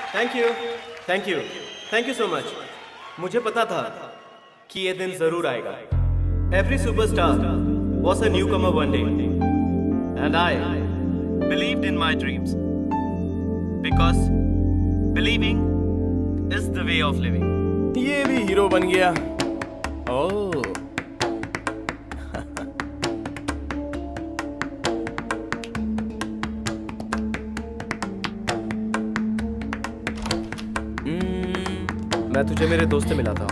Thank you thank you thank you so much. मुझे पता था कि ये दिन जरूर आएगा। Every superstar was a new Qamar one day and I believed in my dreams because believing is the way of living. ये भी हीरो बन गया। ओह मैं तुझे मेरे दोस्त से मिला था।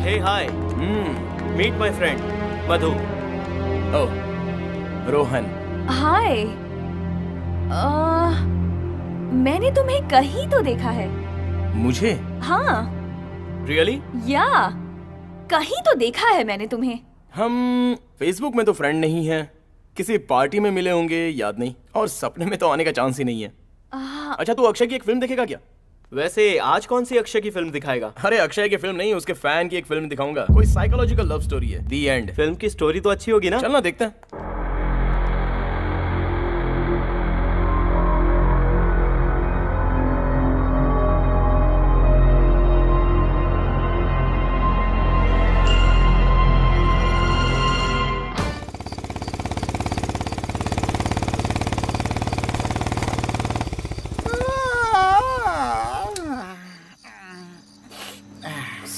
हे हाय मीट माय फ्रेंड मधु। ओह रोहन। हाय। मैंने तुम्हें कहीं तो देखा है। मुझे? हाँ रियली? या कहीं तो देखा है मैंने तुम्हें। हम फेसबुक में तो फ्रेंड नहीं हैं, किसी पार्टी में मिले होंगे, याद नहीं, और सपने में तो आने का चांस ही नहीं है। अच्छा तू अक्षय की एक फिल्म देखेगा क्या? वैसे आज कौन सी अक्षय की फिल्म दिखाएगा? अरे अक्षय की फिल्म नहीं, उसके फैन की एक फिल्म दिखाऊंगा। कोई साइकोलॉजिकल लव स्टोरी है, दी एंड। फिल्म की स्टोरी तो अच्छी होगी ना? चलना देखते हैं।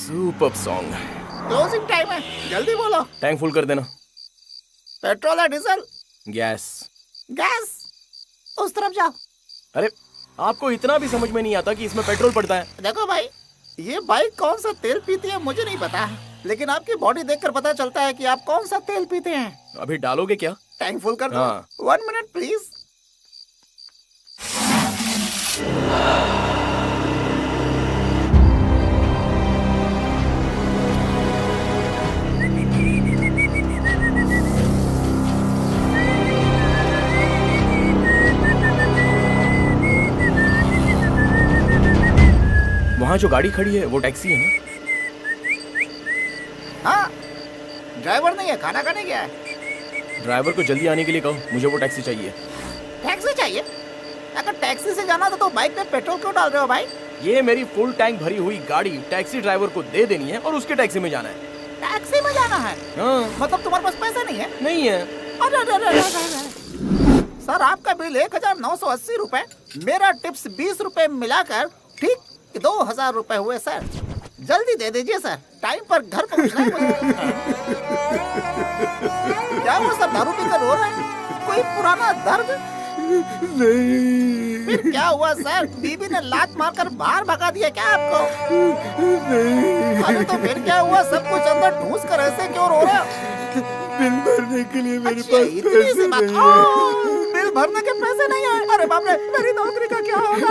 Super song. क्लोजिंग टाइम है, जल्दी बोलो। टैंक फुल कर देना। पेट्रोल है, डीजल, गैस? गैस? उस तरफ जाओ। अरे आपको इतना भी समझ में नहीं आता कि इसमें पेट्रोल पड़ता है? देखो भाई, ये बाइक कौन सा तेल पीती है मुझे नहीं पता, लेकिन आपकी बॉडी देखकर पता चलता है कि आप कौन सा तेल पीते हैं। अभी डालोगे क्या? टैंक फुल कर दो। हाँ। 1 मिनट प्लीज। वहाँ जो गाड़ी खड़ी है वो टैक्सी है ना? हाँ, ड्राइवर नहीं है, खाना खाने गया है। ड्राइवर को जल्दी आने के लिए कहो, मुझे वो टैक्सी चाहिए। टैक्सी चाहिए? अगर टैक्सी से जाना था तो बाइक में पेट्रोल क्यों डाल रहे हो भाई? ये मेरी फुल टैंक भरी हुई गाड़ी टैक्सी ड्राइवर को दे देनी है और उसके टैक्सी में जाना है। टैक्सी में जाना है? हाँ। मतलब तुम्हारे पास पैसे नहीं है? नहीं है। अरे अरे अरे सर, आपका बिल 1980 रुपए, मेरा टिप्स 20 रुपए मिलाकर ठीक 2000 रुपए हुए सर। जल्दी दे दीजिए सर, टाइम पर घर पहुंचना है मुझे। क्या वो सब दारू पीकर रो रहे हैं? कोई पुराना दर्द? नहीं। फिर क्या हुआ सर? बीबी ने लात मारकर बाहर भगा दिया क्या आपको? नहीं। अरे तो फिर क्या हुआ? सब कुछ अंदर ठूस कर ऐसे क्यों रो रहे हो? बिल भरने के लिए मेरे अच्छा, पास इतनी सी पैसे बात। नहीं है। बिल भरने के पैसे नहीं है? अरे बाप रे, मेरी नौकरी का क्या होगा?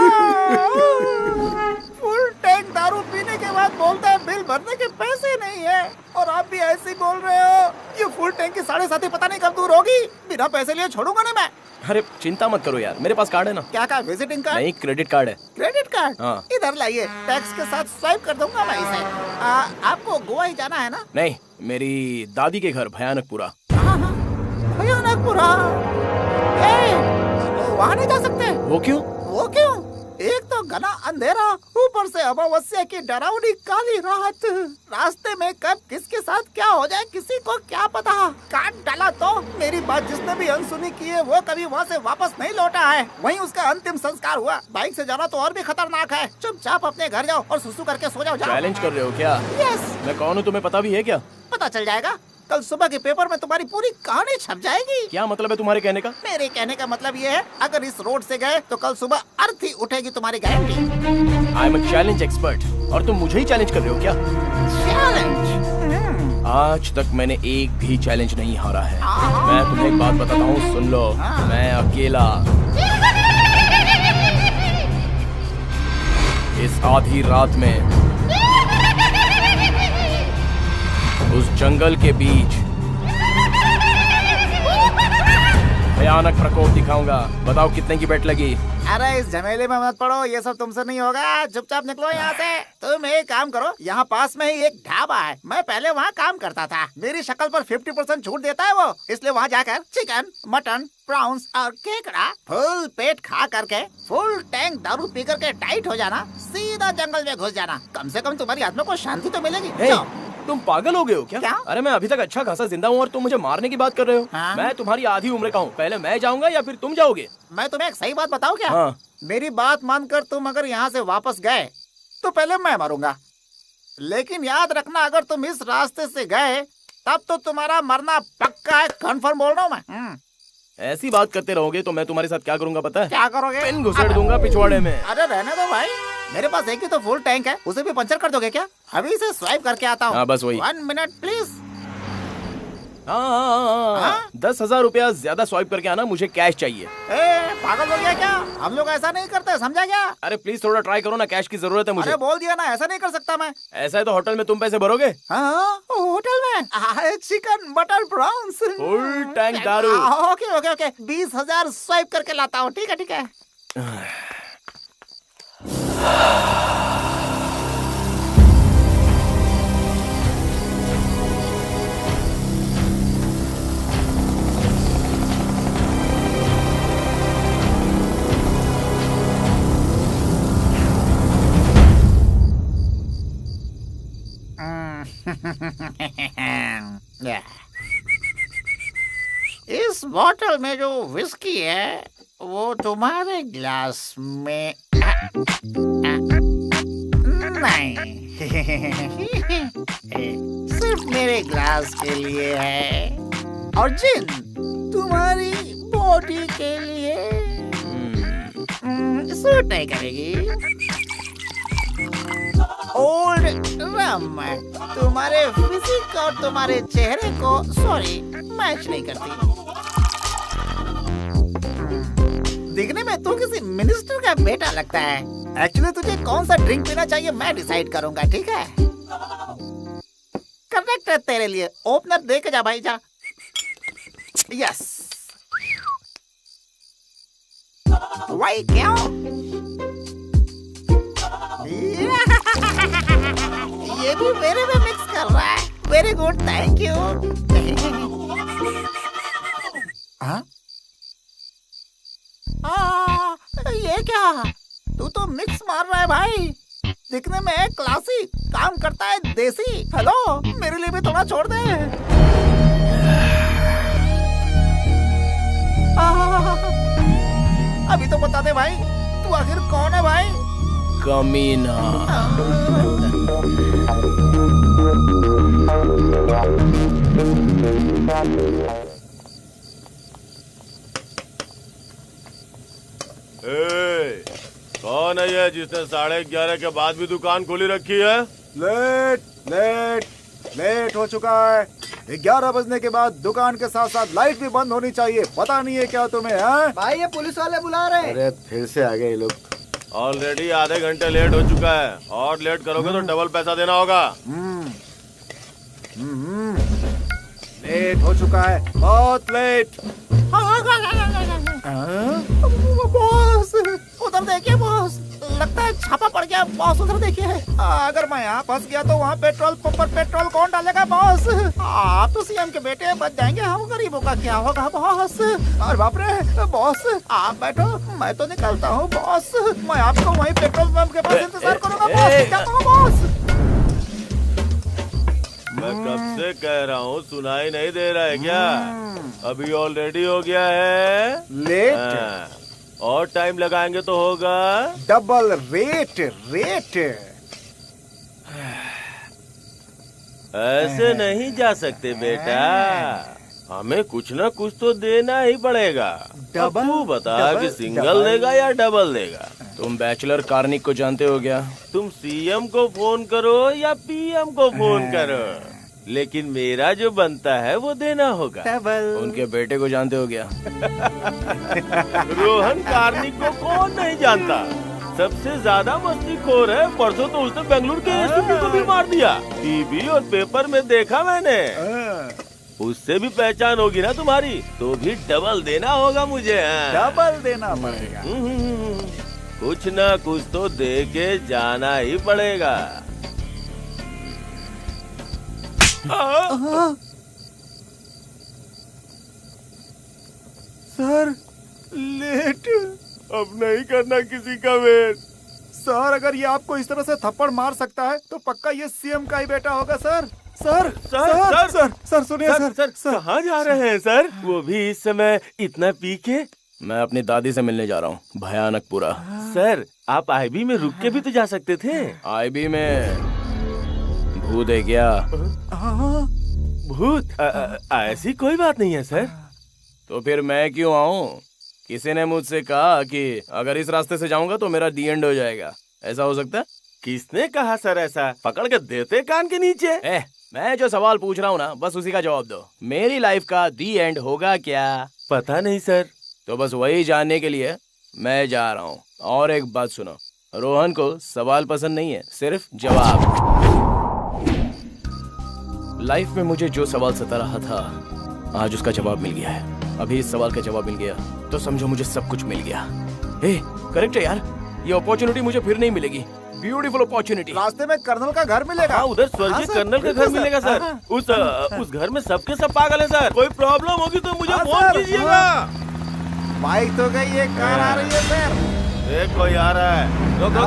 फुल टैंक दारू पीने के बाद बोलता है बिल भरने के पैसे नहीं है, और आप भी ऐसे ही बोल रहे हो। ये फुल टैंक की 7.5 पता नहीं कब दूर होगी। बिना पैसे लिए छोड़ूंगा नहीं मैं। अरे चिंता मत करो यार, मेरे पास कार्ड है ना। क्या का? Visiting card? नहीं, क्रेडिट कार्ड है। Credit card? हाँ। इधर लाइए, टैक्स के साथ स्वाइप कर दूंगा मैं इसे। आपको गोवा ही जाना है ना? नहीं, मेरी दादी के घर भयानकपुरा। भयानकपुरा? वहाँ नहीं जा सकते? वो क्यों? वो क्यों? एक तो घना अंधेरा, ऊपर से अमावस्या की डरावनी काली रात। रास्ते में कब किसके साथ क्या हो जाए किसी को क्या पता। काट डाला तो मेरी बात जिसने भी अनसुनी की है वो कभी वहाँ से वापस नहीं लौटा है। वहीं उसका अंतिम संस्कार हुआ। बाइक से जाना तो और भी खतरनाक है। चुपचाप अपने घर जाओ और सुसु करके सो जाओ। चैलेंज कर रहे हो क्या? यस। मैं कौन हूँ तुम्हें पता भी है क्या? पता चल जाएगा, कल सुबह के पेपर में तुम्हारी पूरी कहानी छप जाएगी। क्या मतलब है तुम्हारे कहने का? मेरे कहने का मतलब ये है, अगर इस रोड से गए तो कल सुबह अर्थी उठेगी तुम्हारी guarantee. I am a challenge expert, और तुम मुझे ही चैलेंज कर रहे हो क्या? चैलेंज? आज तक मैंने एक भी चैलेंज नहीं हारा है। मैं तुम्हें एक बात बताता हूँ, सुन लो। मैं अकेला इस आधी रात में उस जंगल के बीच भयानक प्रकोप दिखाऊंगा। बताओ कितने की बेट लगी? अरे इस झमेले में मत पड़ो, ये सब तुमसे नहीं होगा। चुपचाप निकलो यहाँ से। तुम एक काम करो, यहाँ पास में ही एक ढाबा है, मैं पहले वहाँ काम करता था। मेरी शक्ल पर 50% छूट देता है वो, इसलिए वहाँ जाकर चिकन, मटन, प्रॉन्स और केकड़ा फुल पेट खा करके फुल टैंक दारू पी करके टाइट हो जाना, सीधा जंगल में घुस जाना। कम से कम तुम्हारी आत्मा को शांति तो मिलेगी। जाओ। तुम पागल हो गए हो क्या? क्या? अरे मैं अभी तक अच्छा खासा जिंदा हूँ और तुम मुझे मारने की बात कर रहे हो। हाँ? मैं तुम्हारी आधी उम्र का हूँ, पहले मैं जाऊंगा या फिर तुम जाओगे? मैं तुम्हें एक सही बात बताऊं क्या? हाँ। मेरी बात मानकर तुम अगर यहाँ से वापस गए तो पहले मैं मरूंगा, लेकिन याद रखना अगर तुम इस रास्ते से गए तब तो तुम्हारा मरना पक्का है। कंफर्म बोल रहा हूँ मैं। ऐसी बात करते रहोगे तो मैं तुम्हारे साथ क्या करूंगा पता है? क्या करोगे? पिन घुसेड़ दूंगा पिछवाड़े में। अरे रहने दो भाई, मेरे पास एक ही तो फुल टैंक है, उसे भी पंचर कर दोगे क्या? अभी इसे स्वाइप करके आता हूँ। हाँ, बस वही। 1 मिनट प्लीज। हाँ, 10,000 रुपया ज्यादा स्वाइप करके आना, मुझे कैश चाहिए। पागल हो गया क्या? हम लोग ऐसा नहीं करते, समझा क्या? अरे प्लीज थोड़ा ट्राई करो ना, कैश की जरूरत है मुझे। अरे बोल दिया ना, ऐसा नहीं कर सकता मैं। ऐसा है तो होटल में तुम पैसे भरोगे? हाँ, होटल में chicken butter prawns full tank दारू। ओके ओके ओके, 20,000 स्वाइप करके लाता हूँ। ठीक है ठीक है। इस बोतल में जो विस्की है वो तुम्हारे ग्लास में नहीं, सिर्फ मेरे ग्लास के लिए है, और जिन तुम्हारी बॉडी के लिए सूट नहीं करेगी। ओल्ड रम तुम्हारे फिजिक और तुम्हारे चेहरे को सॉरी मैच नहीं करती। दिखने में तू किसी मिनिस्टर का बेटा लगता है। एक्चुअली तुझे कौन सा ड्रिंक पीना चाहिए मैं डिसाइड करूंगा, ठीक है? करेक्ट है तेरे लिए। ओपनर दे के जा भाई, जा। यस। वाई क्यों? ये भी मेरे में मिक्स कर रहा है। Very good, thank you. ये क्या? तू तो मिक्स मार रहा है भाई। दिखने में क्लासी, काम करता है देसी। हेलो, मेरे लिए भी थोड़ा छोड़ दे। अभी तो बता दे भाई, तू आखिर कौन है भाई? कमीना। कौन है ये जिसने 11:30 के बाद भी दुकान खोली रखी है? लेट हो चुका है। 11 बजने के बाद दुकान के साथ साथ लाइट भी बंद होनी चाहिए। पता नहीं है क्या तुम्हें? भाई ये पुलिस वाले बुला रहे हैं। अरे फिर से आ गए ये लोग। ऑलरेडी आधे घंटे लेट हो चुका है, और लेट करोगे तो डबल पैसा देना होगा। लेट हो चुका है, बहुत लेट। बॉस उधर देखिए बॉस, लगता है छापा पड़ गया बॉस। उधर देखिए, अगर मैं यहाँ फंस गया तो वहाँ पेट्रोल पंप पर पेट्रोल कौन डालेगा बॉस? आप तो सीएम के बेटे, बच जाएंगे, हम गरीबों का क्या होगा बॉस? और बाप रे बॉस, आप बैठो, मैं तो निकलता हूँ बॉस। मैं आपको वहीं पेट्रोल पंप के पास इंतजार करूंगा बॉस। जाता हूँ बॉस। मैं कब से कह रहा हूँ, सुनाई नहीं दे रहा है क्या? अभी ऑलरेडी हो गया है लेट। और टाइम लगाएंगे तो होगा डबल रेट। ऐसे नहीं जा सकते बेटा, हमें कुछ ना कुछ तो देना ही पड़ेगा। अब तू बता कि सिंगल देगा या डबल देगा? तुम बैचलर कार्निक को जानते हो क्या? तुम सीएम को फोन करो या पीएम को फोन करो, लेकिन मेरा जो बनता है वो देना होगा। उनके बेटे को जानते हो क्या? रोहन कार्निक को कौन नहीं जानता? सबसे ज्यादा मस्तीखोर है। परसों तो उसने बेंगलुरु के एसपी को भी मार दिया। टीवी और पेपर में देखा मैंने। उससे भी पहचान होगी ना तुम्हारी, तो भी डबल देना होगा मुझे। डबल देना पड़ेगा। कुछ ना कुछ तो दे के जाना ही पड़ेगा। Sir late. अब नहीं करना किसी का वेट। सर अगर ये आपको इस तरह से थप्पड़ मार सकता है तो पक्का ये सीएम का ही बेटा होगा सर। सर सर, सर सुनिए सर। कहाँ जा रहे हैं सर? वो भी इस समय इतना पी के? मैं अपनी दादी से मिलने जा रहा हूँ, भयानकपुरा। सर आप आईबी में रुक के भी तो जा सकते थे। आईबी में भूत है क्या? भूत? ऐसी कोई बात नहीं है सर। तो फिर मैं क्यों आऊं? किसी ने मुझसे कहा कि अगर इस रास्ते से जाऊंगा तो मेरा दी एंड हो जाएगा। ऐसा हो सकता है? किसने कहा सर ऐसा? पकड़ के देते कान के नीचे। मैं जो सवाल पूछ रहा हूँ ना, बस उसी का जवाब दो। मेरी लाइफ का दी एंड होगा क्या? पता नहीं सर। तो बस वही जानने के लिए मैं जा रहा हूँ। और एक बात सुनो, रोहन को सवाल पसंद नहीं है, सिर्फ जवाब। लाइफ में मुझे जो सवाल सता रहा था, आज उसका जवाब मिल गया है। अभी इस सवाल का जवाब मिल गया तो समझो मुझे सब कुछ मिल गया। करेक्ट है यार, ये अपॉर्चुनिटी मुझे फिर नहीं मिलेगी। Beautiful opportunity. रास्ते में कर्नल का घर मिलेगा। हाँ, उधर स्वर्गीय कर्नल का घर मिलेगा सर। उस घर में सबके सब पागल है सर। कोई प्रॉब्लम होगी तो मुझे फोन कीजिएगा। बाइक तो गई, ये कार आ रही है सर। एक कोई आ रहा है। रोको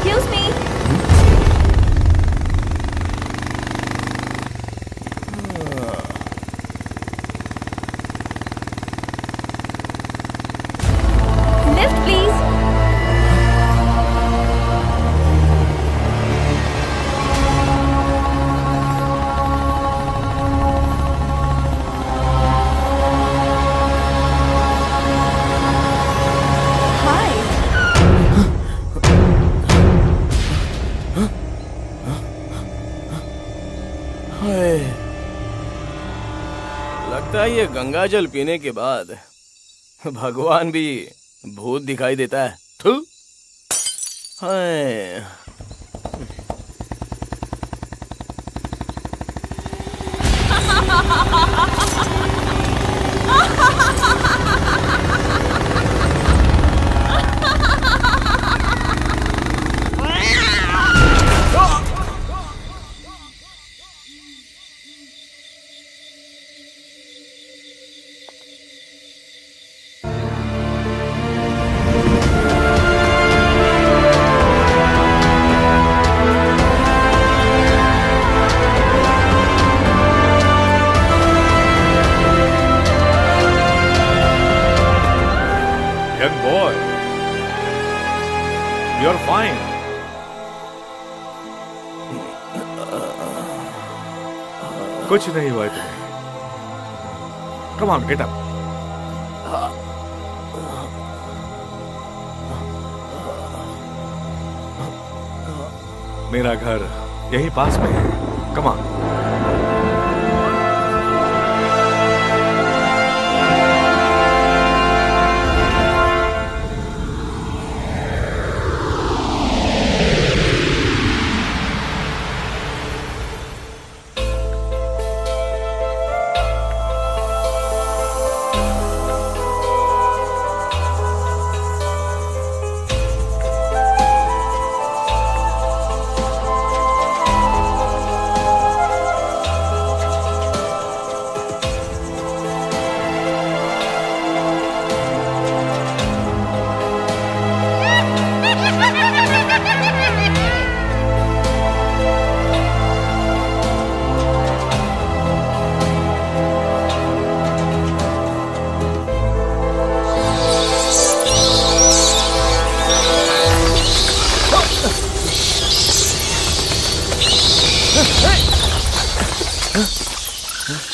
Excuse me. Lift, please. Hi. लगता है ये गंगा जल पीने के बाद भगवान भी भूत दिखाई देता है। थू। हाय। Young boy, you're fine. कुछ नहीं हुआ है तुम्हें। Come on, get up. मेरा घर यहीं पास में है। Come on.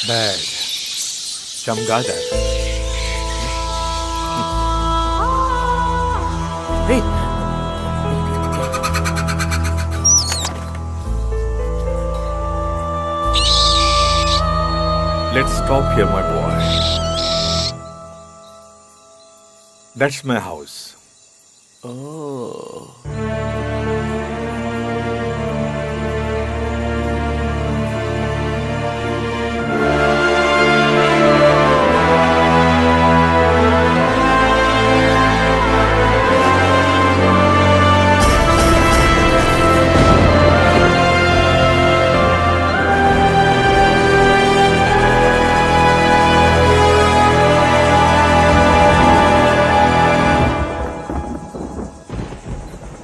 बैड चमगादड़। हे, Let's stop here, my boy. That's my house. oh.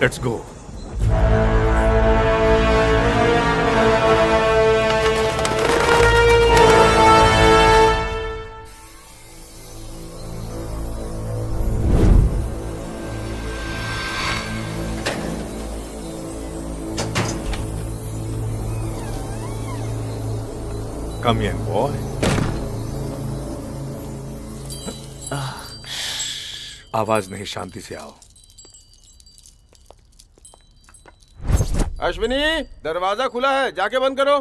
Let's go. Come in, boy. आवाज नहीं, शांति से आओ। अश्विनी, दरवाजा खुला है, जाके बंद करो।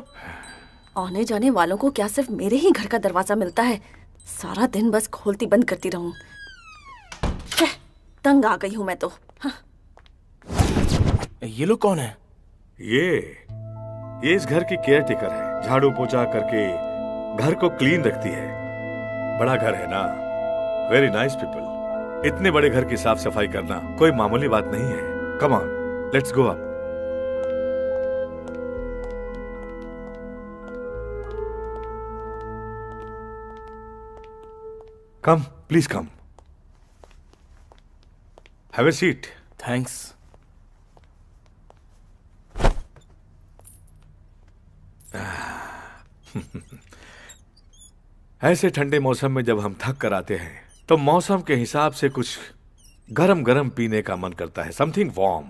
आने जाने वालों को क्या सिर्फ मेरे ही घर का दरवाजा मिलता है? सारा दिन बस खोलती बंद करती रहूं। तंग आ गई हूं मैं तो। हाँ। ये लोग कौन है? ये इस घर की केयर टेकर है। झाड़ू पोछा करके घर को क्लीन रखती है। बड़ा घर है ना, वेरी नाइस पीपल। इतने बड़े घर की साफ सफाई करना कोई मामूली बात नहीं है। Come on, let's go up. Come, please come. Have a seat. Thanks. ऐसे ठंडे मौसम में जब हम थक कर आते हैं तो मौसम के हिसाब से कुछ गरम गरम पीने का मन करता है। Something warm.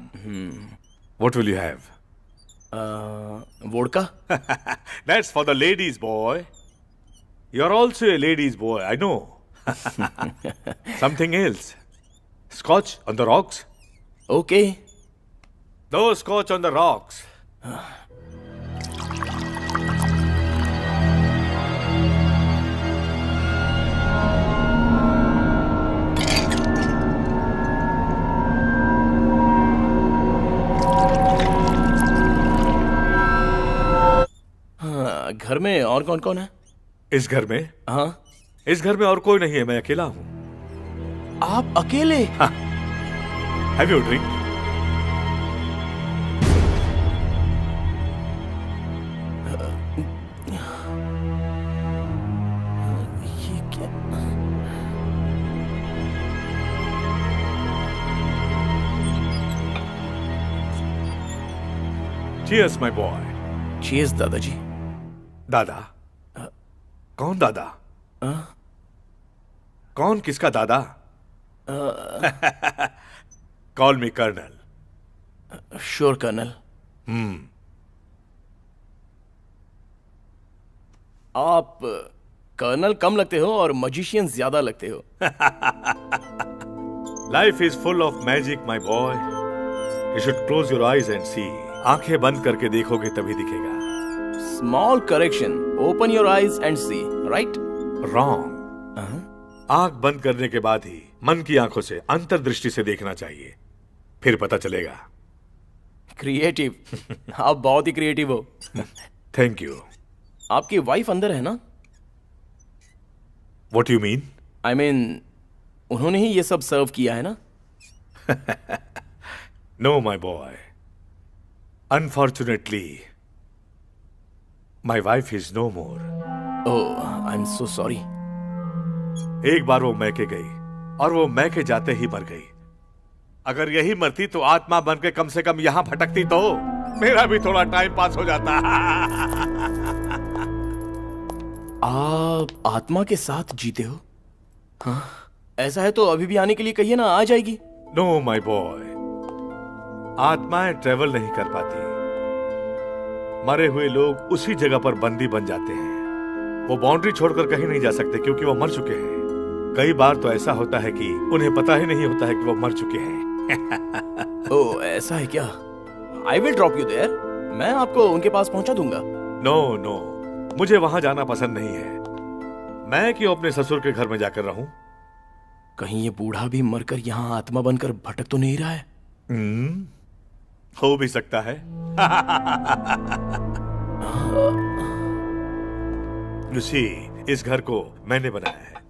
What will you have? Vodka? That's for the ladies, boy. You're also a ladies' boy, I know. Something else. Scotch on the rocks? Okay. No scotch on the rocks. हाँ, घर में और कौन कौन है? इस घर में? हाँ। इस घर में और कोई नहीं है, मैं अकेला हूं। आप अकेले? Have you drink? ये क्या? Cheers, my boy. चीज दादाजी। दादा? कौन दादा? कौन किसका दादा? Call me colonel. Sure colonel. आप कर्नल कम लगते हो और मजिशियन ज्यादा लगते हो। Life is full of magic my boy. You should close your eyes and see. आंखें बंद करके देखोगे तभी दिखेगा। Small correction, open your eyes and see, right? Wrong. आंख बंद करने के बाद ही मन की आंखों से अंतर्दृष्टि से देखना चाहिए, फिर पता चलेगा। क्रिएटिव। आप बहुत ही क्रिएटिव हो। Thank you. आपकी वाइफ अंदर है ना? What you mean? I mean उन्होंने ही ये सब सर्व किया है ना? No my boy, unfortunately my wife is no more. Oh, I am so sorry. एक बार वो मैके गई और वो मैके जाते ही मर गई। अगर यही मरती तो आत्मा बन के कम से कम यहां भटकती तो मेरा भी थोड़ा टाइम पास हो जाता। आप आत्मा के साथ जीते हो? हाँ, ऐसा है तो अभी भी आने के लिए कहिए ना, आ जाएगी। नो माई बॉय, आत्माएं ट्रेवल नहीं कर पाती, मरे हुए लोग उसी जगह पर बंदी बन जाते हैं। वो बाउंड्री छोड़कर कहीं नहीं जा सकते क्योंकि वो मर चुके हैं। कई बार तो ऐसा होता है कि उन्हें पता ही नहीं होता है कि वो मर चुके हैं। ओह, ऐसा है क्या? I will drop you there. मैं आपको उनके पास पहुंचा दूंगा। नो नो, मुझे वहां जाना पसंद नहीं है। मैं क्यों अपने ससुर के घर में जाकर रहूं? कहीं ये बूढ़ा भी मरकर यहाँ आत्मा बनकर भटक तो नहीं रहा है? हो भी सकता है। लूसी, इस घर को मैंने बनाया है।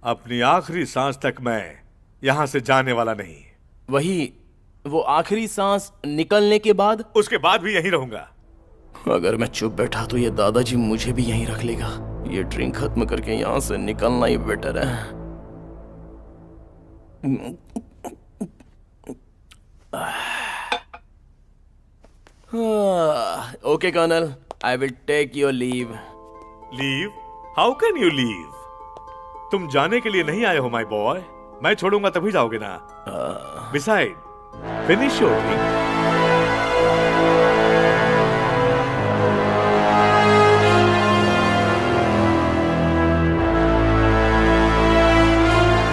अपनी आखिरी सांस तक मैं यहां से जाने वाला नहीं। वही वो आखिरी सांस निकलने के बाद? उसके बाद भी यहीं रहूंगा। अगर मैं चुप बैठा तो ये दादाजी मुझे भी यहीं रख लेगा। ये ड्रिंक खत्म करके यहाँ से निकलना ही बेटर है। Okay colonel, I will take your leave. Leave? How can you leave? तुम जाने के लिए नहीं आए हो माय बॉय। मैं छोड़ूंगा तभी जाओगे ना। Beside, finish your drink.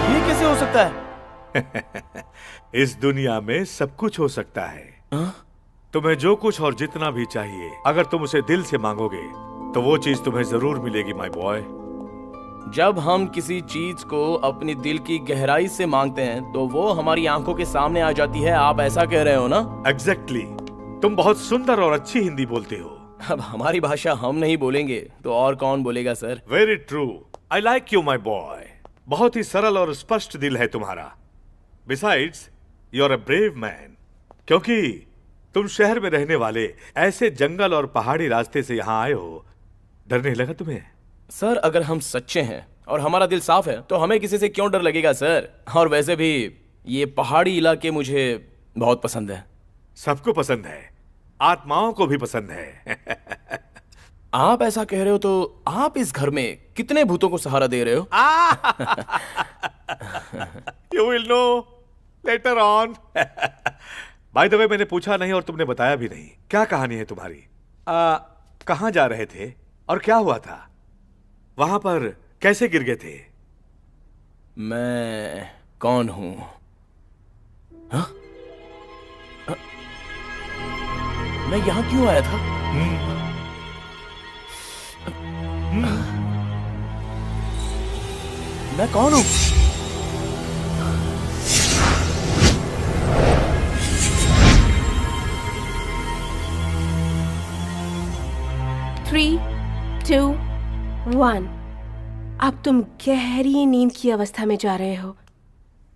ये कैसे हो सकता है? इस दुनिया में सब कुछ हो सकता है। तुम्हें जो कुछ और जितना भी चाहिए, अगर तुम उसे दिल से मांगोगे तो वो चीज तुम्हें जरूर मिलेगी माय बॉय। जब हम किसी चीज को अपनी दिल की गहराई से मांगते हैं तो वो हमारी आंखों के सामने आ जाती है। आप ऐसा कह रहे हो ना? एग्जैक्टली। तुम बहुत सुंदर और अच्छी हिंदी बोलते हो। अब हमारी भाषा हम नहीं बोलेंगे तो और कौन बोलेगा sir? Very true. I like you my boy. बहुत ही सरल और स्पष्ट दिल है तुम्हारा। Besides, you are a brave man. क्योंकि तुम शहर में रहने वाले ऐसे जंगल और पहाड़ी रास्ते से यहाँ आए हो। डर नहीं लगा तुम्हें? सर, अगर हम सच्चे हैं और हमारा दिल साफ है तो हमें किसी से क्यों डर लगेगा सर? और वैसे भी ये पहाड़ी इलाके मुझे बहुत पसंद है। सबको पसंद है, आत्माओं को भी पसंद है। आप ऐसा कह रहे हो तो आप इस घर में कितने भूतों को सहारा दे रहे हो? You will know later on. By the way, मैंने पूछा नहीं और तुमने बताया भी नहीं। क्या कहानी है तुम्हारी? कहां जा रहे थे और क्या हुआ था? वहां पर कैसे गिर गए थे? मैं कौन हूं? हाँ? मैं यहां क्यों आया था? मैं कौन हूं? थ्री, 2, 1। अब तुम गहरी नींद की अवस्था में जा रहे हो।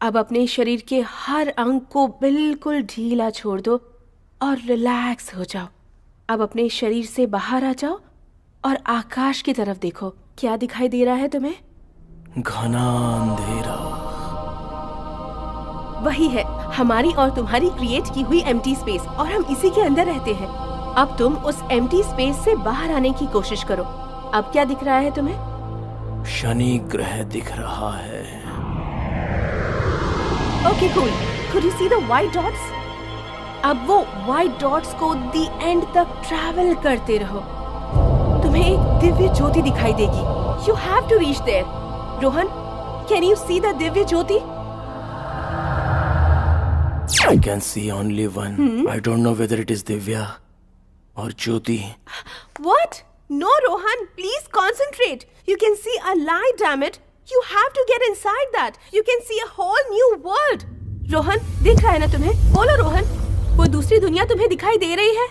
अब अपने शरीर के हर अंग को बिल्कुल ढीला छोड़ दो और रिलैक्स हो जाओ। अब अपने शरीर से बाहर आ जाओ और आकाश की तरफ देखो। क्या दिखाई दे रहा है तुम्हें? घना अंधेरा। वही है हमारी और तुम्हारी क्रिएट की हुई एम्प्टी स्पेस, और हम इसी के अंदर रहते हैं। अब तुम उस एम्प्टी स्पेस से बाहर आने की कोशिश करो। अब क्या दिख रहा है तुम्हें? शनि ग्रह दिख रहा है। Okay cool. Could you see the white dots? अब वो व्हाइट डॉट्स को दी एंड तक ट्रैवल करते रहो। तुम्हें एक दिव्य ज्योति दिखाई देगी। You have to reach there. Rohan, can you see the दिव्य ज्योति? I can see only one. I don't know whether it is Divya or Jyoti. What? No, Rohan. Please concentrate. You can see a light, damn it. You have to get inside that. You can see a whole new world. Rohan, दिख रहा है ना तुम्हें? बोलो रोहन, वो दूसरी दुनिया तुम्हें दिखाई दे रही है?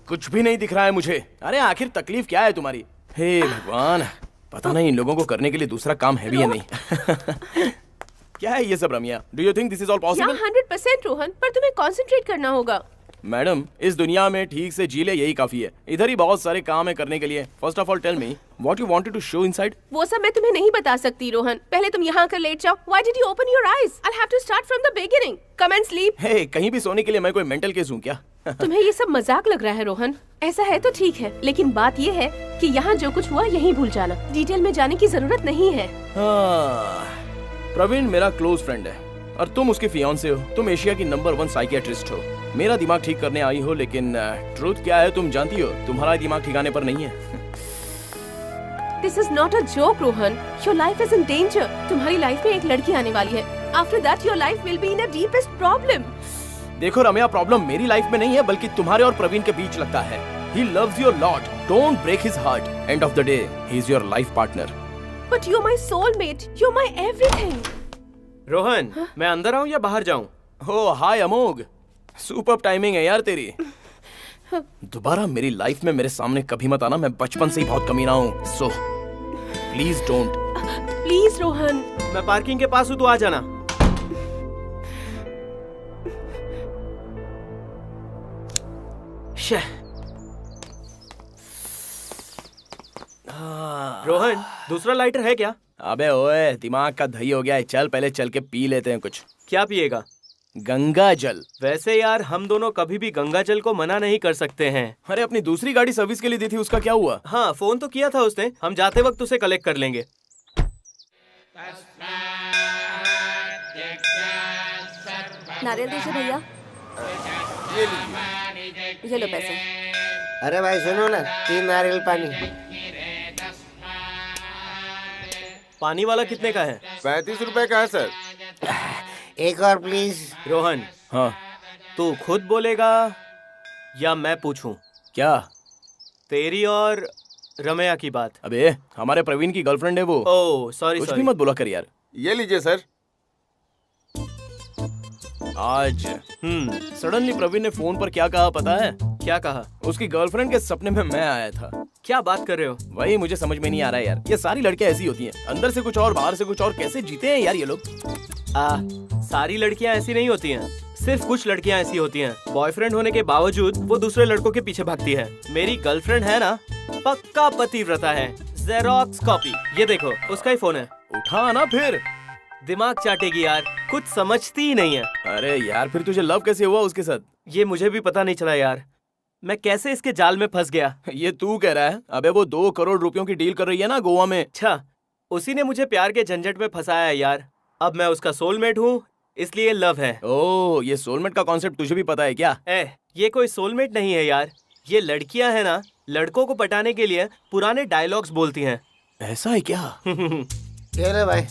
कुछ भी नहीं दिख रहा है मुझे। अरे आखिर तकलीफ क्या है तुम्हारी? हे भगवान, पता नहीं इन लोगों को करने के लिए दूसरा काम है भी या नहीं। क्या है ये सब Ramiya? Do you think this is all possible? 100% Rohan, पर तुम्हें कंसंट्रेट करना होगा। मैडम, इस दुनिया में ठीक से जी ले, यही काफी है। इधर ही बहुत सारे काम है करने के लिए। First of all tell me what you wanted to show inside. वो सब मैं तुम्हें नहीं बता सकती रोहन। पहले तुम यहाँ कर लेट जाओ। Why did you open your eyes? I'll have to start from the beginning. Come and sleep. हे, कहीं भी सोने के लिए मैं कोई मेंटल केस हूँ क्या? तुम्हें ये सब मजाक लग रहा है रोहन? ऐसा है तो ठीक है, लेकिन बात ये है कि यहाँ जो कुछ हुआ यहीं भूल जाना। डिटेल में जाने की जरूरत नहीं है। प्रवीण मेरा क्लोज फ्रेंड है। और तुम उसकी फियांसे हो। तुम एशिया की नंबर 1 साइकियाट्रिस्ट हो। मेरा दिमाग ठीक करने आई हो, लेकिन ट्रूथ क्या है तुम जानती हो, तुम्हारा दिमाग ठिकाने पर नहीं है। This is not a joke Rohan, your life is in danger. तुम्हारी लाइफ में एक लड़की आने वाली है। After that your life will be in a deepest problem. देखो रम्या, प्रॉब्लम मेरी लाइफ में नहीं है, बल्कि तुम्हारे और प्रवीण के बीच लगता है। He loves you a lot. Don't break his heart. End of the day, he's your life partner. But you're my soulmate. You're my everything. Rohan, मैं अंदर आऊं या बाहर जाऊं? Oh, hi अमोघ। सुपर टाइमिंग है यार तेरी। दोबारा मेरी लाइफ में मेरे सामने कभी मत आना, मैं बचपन से ही बहुत कमीना हूँ। So, please don't. Please Rohan. मैं पार्किंग के पास हूं, तो आ जाना। रोहन, दूसरा लाइटर है क्या? अबे ओए, दिमाग का दही हो गया है। चल पहले चल के पी लेते हैं कुछ। क्या पिएगा? गंगा जल। वैसे यार, हम दोनों कभी भी गंगा जल को मना नहीं कर सकते हैं। अरे अपनी दूसरी गाड़ी सर्विस के लिए दी थी, उसका क्या हुआ? हाँ, फोन तो किया था उसने। हम जाते वक्त उसे कलेक्ट कर लेंगे। नारियल दीजिए भैया। ये लो पैसे। अरे भाई सुनो ना, 3 नारियल पानी। पानी वाला कितने का है? 35 रुपए का है सर। एक और प्लीज। रोहन, हाँ तू खुद बोलेगा या मैं पूछूं? क्या? तेरी और रमया की बात। अबे हमारे प्रवीण की गर्लफ्रेंड है वो। ओह सॉरी कुछ भी सॉरी। मत बोला कर यार। ये लीजिए सर। आज सडनली प्रवीण ने फोन पर क्या कहा पता है? क्या कहा? उसकी गर्लफ्रेंड के सपने में मैं आया था। क्या बात कर रहे हो? वही मुझे समझ में नहीं आ रहा है यार। ये सारी लड़कियां ऐसी होती हैं, अंदर से कुछ और बाहर से कुछ और। कैसे जीते हैं यार ये लोग? सारी लड़कियां ऐसी नहीं होती हैं। सिर्फ कुछ लड़कियां ऐसी होती हैं, बॉयफ्रेंड होने के बावजूद वो दूसरे लड़कों के पीछे भागती है। मेरी गर्लफ्रेंड है ना, पक्का पतिव्रता है, जेरोक्स कॉपी। ये देखो, उसका ही फोन है। उठा ना फिर। दिमाग चाटेगी यार, कुछ समझती ही नहीं है। अरे यार, फिर तुझे लव कैसे हुआ उसके साथ? ये मुझे भी पता नहीं चला यार। मैं कैसे इसके जाल में फंस गया। ये तू कह रहा है? अबे वो 2 करोड़ रुपयों की डील कर रही है ना गोवा में। अच्छा, उसी ने मुझे प्यार के झंझट में फंसाया है यार। अब मैं उसका सोलमेट हूँ, इसलिए लव है। ओह, ये सोलमेट का कॉन्सेप्ट तुझे भी पता है क्या? ये कोई सोलमेट नहीं है यार। ये लड़कियां है ना, लड़कों को पटाने के लिए पुराने डायलॉग्स बोलती हैं। ऐसा है क्या? ये ले भाई,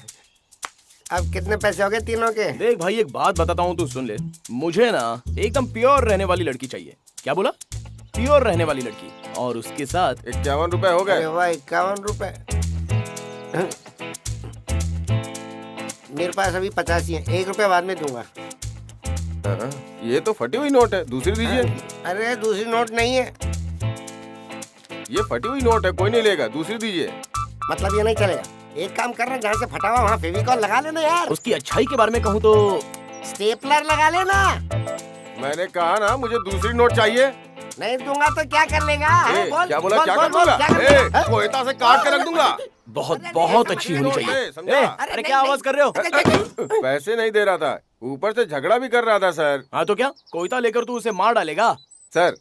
अब कितने पैसे हो गए तीनों के? देख भाई, एक बात बताता हूँ, तू सुन ले। मुझे ना एकदम प्योर रहने वाली लड़की चाहिए। क्या बोला? प्योर रहने वाली लड़की, और उसके साथ 51 रुपए हो गए। अरे भाई 51 रुपए। मेरे पास अभी 85 है, 1 रुपया बाद में दूंगा। ये तो फटी हुई नोट है, दूसरी दीजिए। अरे दूसरी नोट नहीं है। ये फटी हुई नोट है, कोई नहीं लेगा, दूसरी दीजिए। मतलब ये नहीं चलेगा। एक काम करना, जहाँ से फटा हुआ वहाँ फेविकॉल लगा लेना यार। उसकी अच्छाई के बारे में कहूँ तो स्टेपलर लगा लेना। मैंने कहा ना, मुझे दूसरी नोट चाहिए। नहीं दूंगा तो क्या कर लेगा? बोल, क्या बोला? बोल, क्या बोल, कर दूंगा? क्या कर लेगा? कोयता से काट के रख दूंगा। बहुत बहुत अच्छी होनी चाहिए। समझा? अरे क्या आवाज कर रहे हो? पैसे नहीं दे रहा था, ऊपर से झगड़ा भी कर रहा था सर। हाँ तो क्या, कोयता लेकर तू उसे मार डालेगा? सर,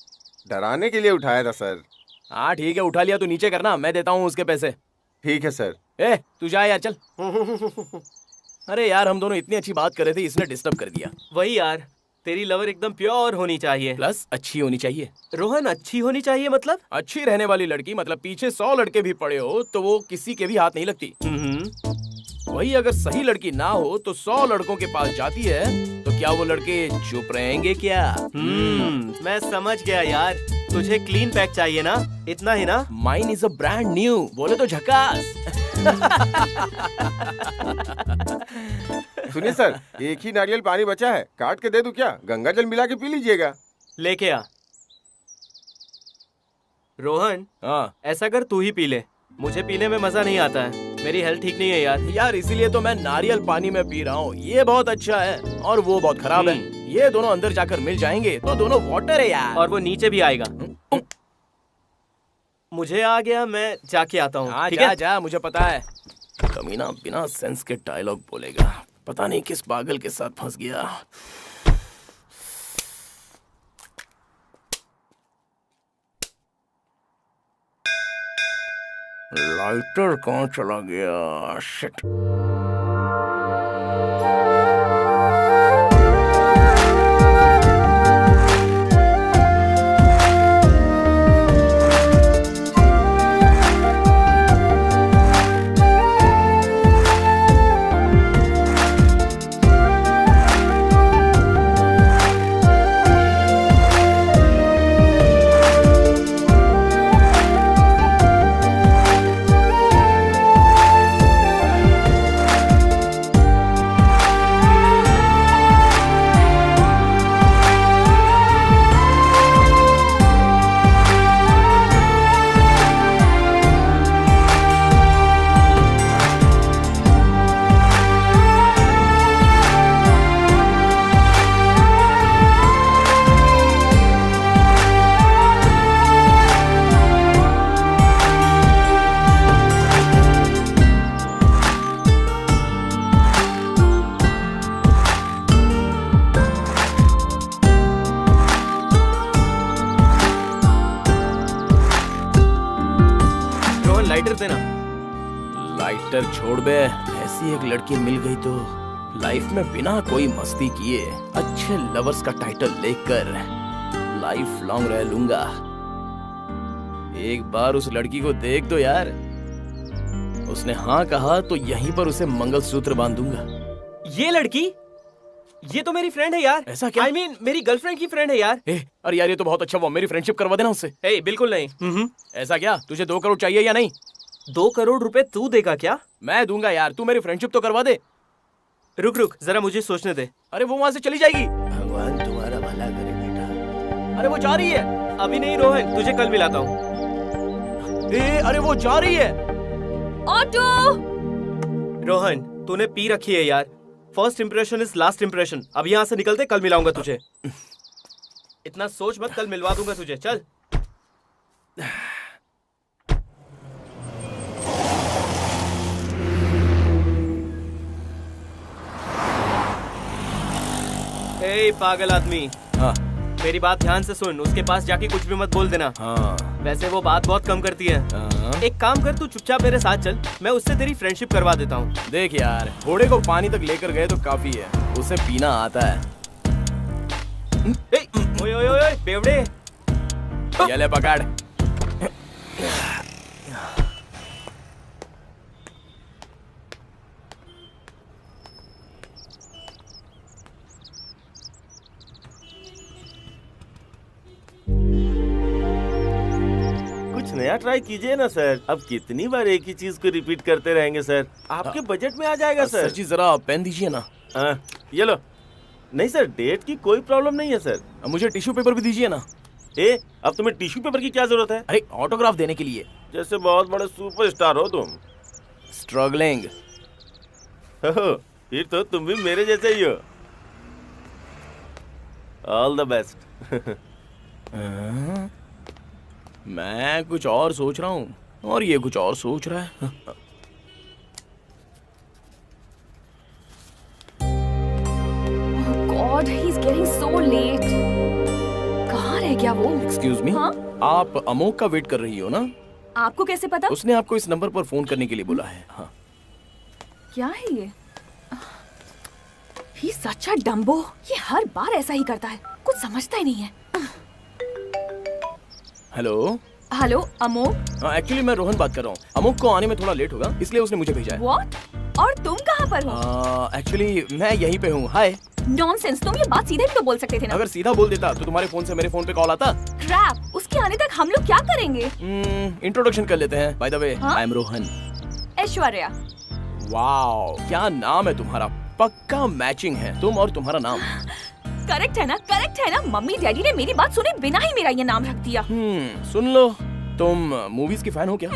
डराने के लिए उठाया था सर। हाँ ठीक है, उठा लिया तो नीचे करना, मैं देता हूँ उसके पैसे। ठीक है सर। तू जा यार, चल। अरे यार, हम दोनों इतनी अच्छी बात कर रहे थे, इसने डिस्टर्ब कर दिया। वही यार, तेरी लवर एकदम प्योर होनी चाहिए, प्लस अच्छी होनी चाहिए। रोहन, अच्छी होनी चाहिए मतलब? अच्छी रहने वाली लड़की मतलब पीछे 100 लड़के भी पड़े हो तो वो किसी के भी हाथ नहीं लगती। वही अगर सही लड़की ना हो तो 100 लड़कों के पास जाती है, तो क्या वो लड़के चुप रहेंगे क्या? मैं समझ गया यार। तुझे क्लीन पैक चाहिए ना, इतना ही ना? Mine is a brand new, बोले तो झकास। सुनिए सर, एक ही नारियल पानी बचा है, काट के दे दूं क्या? गंगा जल मिला के पी लीजिएगा। लेके आ। रोहन, हाँ ऐसा कर, तू ही पी ले। मुझे पीने में मजा नहीं आता है, मेरी हेल्थ ठीक नहीं है यार। यार, इसीलिए तो मैं नारियल पानी में पी रहा हूँ। ये बहुत अच्छा है और वो बहुत खराब है। ये दोनों अंदर जाकर मिल जाएंगे तो दोनों वाटर है यार। और वो नीचे भी आएगा। मुझे आ गया, मैं जाके आता हूँ। हाँ ठीक जा है? जा, मुझे पता है। कमीना बिना सेंस के डायलॉग बोलेगा, पता नहीं किस पागल के साथ फंस गया। लाइटर कहाँ चला गया? शिट। लाइटर देना। लाइटर छोड़ बे, ऐसी एक लड़की मिल गई तो लाइफ में बिना कोई मस्ती किए अच्छे लवर्स का टाइटल लेकर लाइफ लॉन्ग रह लूंगा। एक बार उस लड़की को देख दो यार, उसने हाँ कहा तो यहीं पर उसे मंगलसूत्र बांध दूंगा। ये लड़की, ये तो मेरी फ्रेंड है यार। ऐसा क्या? I mean, मेरी गर्लफ्रेंड की फ्रेंड है यार। अरे यार ये तो बहुत अच्छा हुआ, मेरी फ्रेंडशिप करवा देना उससे। बिल्कुल नहीं। ऐसा क्या, तुझे 2 करोड़ चाहिए या नहीं? 2 करोड़ रुपए तू देगा क्या? मैं दूंगा यार, तू मेरी फ्रेंडशिप तो करवा दे। रुक जरा मुझे सोचने दे। अरे वो वहां से चली जाएगी। भगवान तुम्हारा भला करे बेटा। अरे वो जा रही है। अभी नहीं रोहन, तुझे कल मिलाता हूँ। अरे वो जा रही है। ऑटो। रोहन, तूने पी रखी है यार। First impression is last impression. अब यहाँ से निकलते, कल मिलाऊंगा तुझे। इतना सोच मत, कल मिलवा दूंगा तुझे। चल। पागल आदमी। हाँ। मेरी बात ध्यान से सुन, उसके पास जाके कुछ भी मत बोल देना। हाँ। वैसे वो बात बहुत कम करती है। हाँ। एक काम कर, तू चुपचाप मेरे साथ चल, मैं उससे तेरी फ्रेंडशिप करवा देता हूँ। देख यार, घोड़े को पानी तक लेकर गए तो काफी है, उसे पीना आता है। ओए ओए ओए बेवड़े। ये ले पकड़। कुछ नया ट्राई कीजिए ना सर। अब कितनी बार एक ही चीज को रिपीट करते रहेंगे सर? आपके बजट में आ जाएगा सर। सर जी जरा पेन दीजिए ना। ये लो। नहीं सर, डेट की कोई प्रॉब्लम नहीं है सर। मुझे टिश्यू पेपर भी दीजिए ना। अब तुम्हें टिश्यू पेपर की क्या जरूरत है? अरे ऑटोग्राफ देने के लिए। जैसे बहुत बड़े सुपरस्टार हो तुम। स्ट्रगलिंग। फिर तो तुम भी मेरे जैसे ही हो। All the best. मैं कुछ और सोच रहा हूँ और ये कुछ और सोच रहा है। God, he's getting so late. कहाँ रह गया वो? एक्सक्यूज मी, हाँ? आप अमोक का वेट कर रही हो ना? आपको कैसे पता? उसने आपको इस नंबर पर फोन करने के लिए बोला है। हाँ। क्या है ये? He's such a dumbo. ये हर बार ऐसा ही करता है, कुछ समझता ही नहीं है। हेलो। Hello Amok. एक्चुअली मैं रोहन बात कर रहा हूँ। अमोक को आने में थोड़ा लेट होगा, इसलिए उसने मुझे भेजा है। What? और तुम कहाँ पर हो? एक्चुअली मैं यहीं पे हूँ। हाय। नॉनसेंस, तुम ये बात सीधे भी तो बोल सकते थे ना। अगर सीधा बोल देता तो तुम्हारे फोन से मेरे फोन पे कॉल आता। क्रैप, उसके आने तक हम लोग क्या करेंगे? इंट्रोडक्शन कर लेते हैं। Bye the way, I am Rohan. Aishwarya. Wow, क्या नाम है तुम्हारा, पक्का मैचिंग है तुम और तुम्हारा नाम। करेक्ट है ना, करेक्ट है ना। मम्मी डैडी ने मेरी बात सुने बिना ही मेरा ये नाम रख दिया। सुन लो, तुम मूवीज की फैन हो क्या?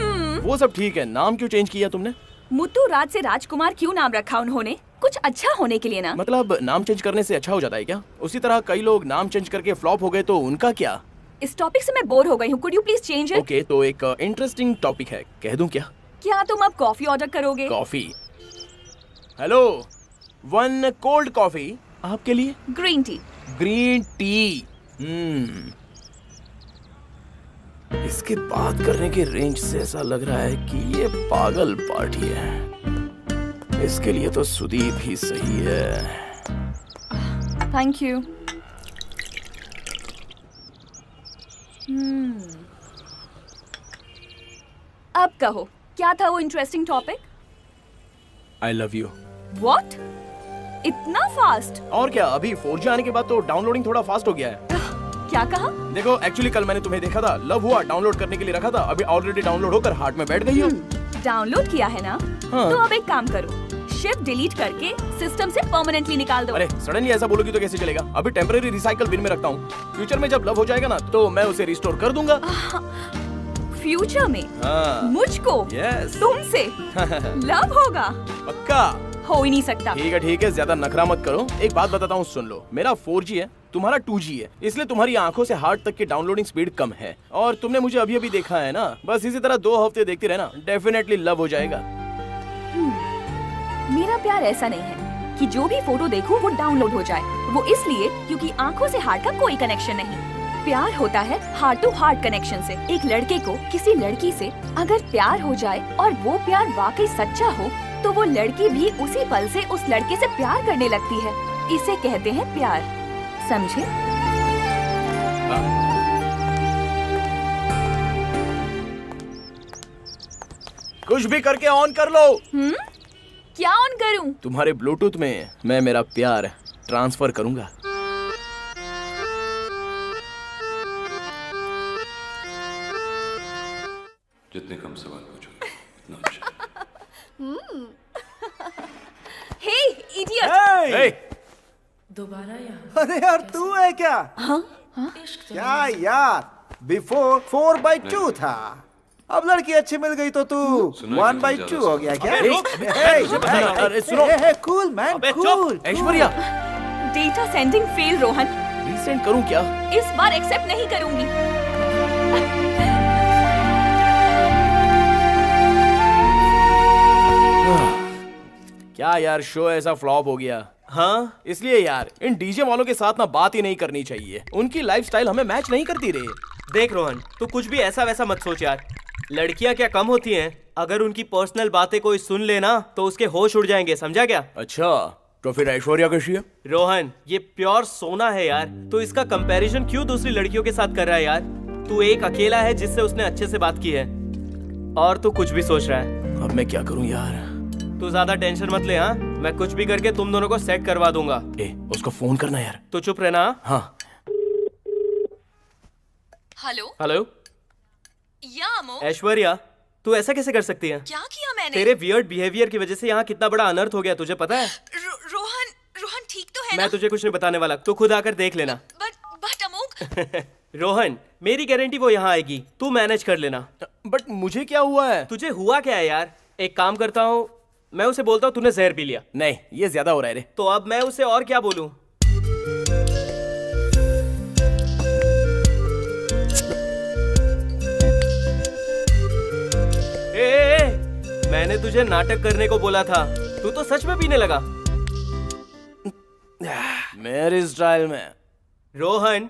वो सब ठीक है, नाम क्यों चेंज किया तुमने? मुत्तू राज से राजकुमार क्यों नाम रखा उन्होंने? कुछ अच्छा होने के लिए ना। मतलब नाम चेंज करने से अच्छा हो जाता है क्या? उसी तरह कई लोग नाम चेंज करके फ्लॉप हो गए तो उनका क्या? इस टॉपिक से मैं बोर हो गई हूँ, could you please change it? Okay, तो एक इंटरेस्टिंग टॉपिक है, कह दूं क्या? क्या तुम अब कॉफी ऑर्डर करोगे? कॉफी। हेलो, 1 कोल्ड कॉफी आपके लिए। Green tea. Green tea. इसके बात करने के रेंज से ऐसा लग रहा है कि ये पागल पार्टी है। इसके लिए तो सुदीप ही सही है। Thank you. अब कहो, क्या था वो interesting topic? I love you. What? इतना फास्ट? और क्या, अभी 4G आने के बाद तो डाउनलोडिंग थोड़ा फास्ट हो गया है। क्या कहा? देखो, एक्चुअली कल मैंने तुम्हें देखा था, लव हुआ, डाउनलोड करने के लिए रखा था, अभी ऑलरेडी डाउनलोड होकर हार्ट में बैठ गई हो। डाउनलोड किया है ना? हाँ। तो अब एक काम करो, शिफ्ट डिलीट करके सिस्टम से परमानेंटली निकाल दो। अरे सडनली ऐसा बोलोगी तो कैसे चलेगा? अभी टेम्परेरी रिसाइकल बिन में रखता हूँ, फ्यूचर में जब लव हो जाएगा ना तो मैं उसे रिस्टोर कर दूंगा। फ्यूचर में? हाँ। मुझको? यस। तुमसे लव होगा? पक्का? हो ही नहीं सकता। ठीक है, ज्यादा नखरा मत करो। एक बात बताता हूँ, सुन लो, मेरा 4G है, तुम्हारा 2G है, इसलिए तुम्हारी आंखों से हार्ट तक की डाउनलोडिंग स्पीड कम है। और तुमने मुझे अभी अभी देखा है ना, बस इसी तरह 2 हफ्ते देखती रहना, डेफिनेटली लव हो जाएगा। मेरा प्यार ऐसा नहीं है कि जो भी फोटो देखूं वो डाउनलोड हो जाए। वो इसलिए क्योंकि आंखों से हार्ट का कोई कनेक्शन नहीं। प्यार होता है हार्ट टू हार्ट कनेक्शन से। एक लड़के को किसी लड़की से अगर प्यार हो जाए और वो प्यार वाकई सच्चा हो तो वो लड़की भी उसी पल से उस लड़के से प्यार करने लगती है। इसे कहते हैं प्यार, समझे? कुछ भी करके ऑन कर लो। क्या ऑन करूं? तुम्हारे ब्लूटूथ में मैं मेरा प्यार ट्रांसफर करूंगा। जितने कम सवाल पूछो उतना अच्छा। हे इडियट! अरे यार तू है क्या? क्या यार, बिफोर 4/2 था, अब लड़की अच्छी मिल गई तो तू 1/2 हो गया क्या? अरे सुनो, cool man, cool. Aishwarya, data sending fail Rohan. Resend करूं क्या? इस बार एक्सेप्ट नहीं करूंगी। क्या यार, शो ऐसा फ्लॉप हो गया। हाँ, इसलिए यार इन डीजे वालों के साथ ना बात ही नहीं करनी चाहिए। उनकी लाइफस्टाइल हमें मैच नहीं करती रे। देख रोहन, तू कुछ भी ऐसा वैसा मत सोच यार। लड़कियां क्या कम होती हैं? अगर उनकी पर्सनल बातें कोई सुन लेना तो उसके होश उड़ जाएंगे, समझा क्या? अच्छा, तो फिर ऐश्वर्या कैसी है? रोहन, ये प्योर सोना है यार। तो इसका कंपैरिजन क्यों दूसरी लड़कियों के साथ कर रहा है यार? तू एक अकेला है जिससे उसने अच्छे से बात की है, और तू कुछ भी सोच रहा है। अब मैं क्या करूं यार? तू ज्यादा टेंशन मत ले। हाँ, मैं कुछ भी करके तुम दोनों को सेट करवा दूंगा। उसको फोन करना यार। तो चुप रहना। हाँ। Hello hello. या अमो, ऐश्वर्या, तू ऐसा कैसे कर सकती है? क्या किया मैंने? तेरे वियर्ड बिहेवियर की वजह से यहाँ कितना बड़ा अनर्थ हो गया, तुझे पता है? रोहन ठीक तो है मैं तुझे कुछ नहीं बताने वाला, तू खुद आकर देख लेना। But Amok. रोहन, मेरी गारंटी वो यहाँ आएगी, तू मैनेज कर लेना। बट मुझे क्या हुआ है? तुझे हुआ क्या है यार? एक काम करता हूँ, मैं उसे बोलता हूँ तूने जहर पी लिया। नहीं, ये ज्यादा हो रहा है रे। तो अब मैं उसे और क्या बोलूं? मैंने तुझे नाटक करने को बोला था, तू तो सच में पीने लगा। मेरी स्टाइल में। रोहन,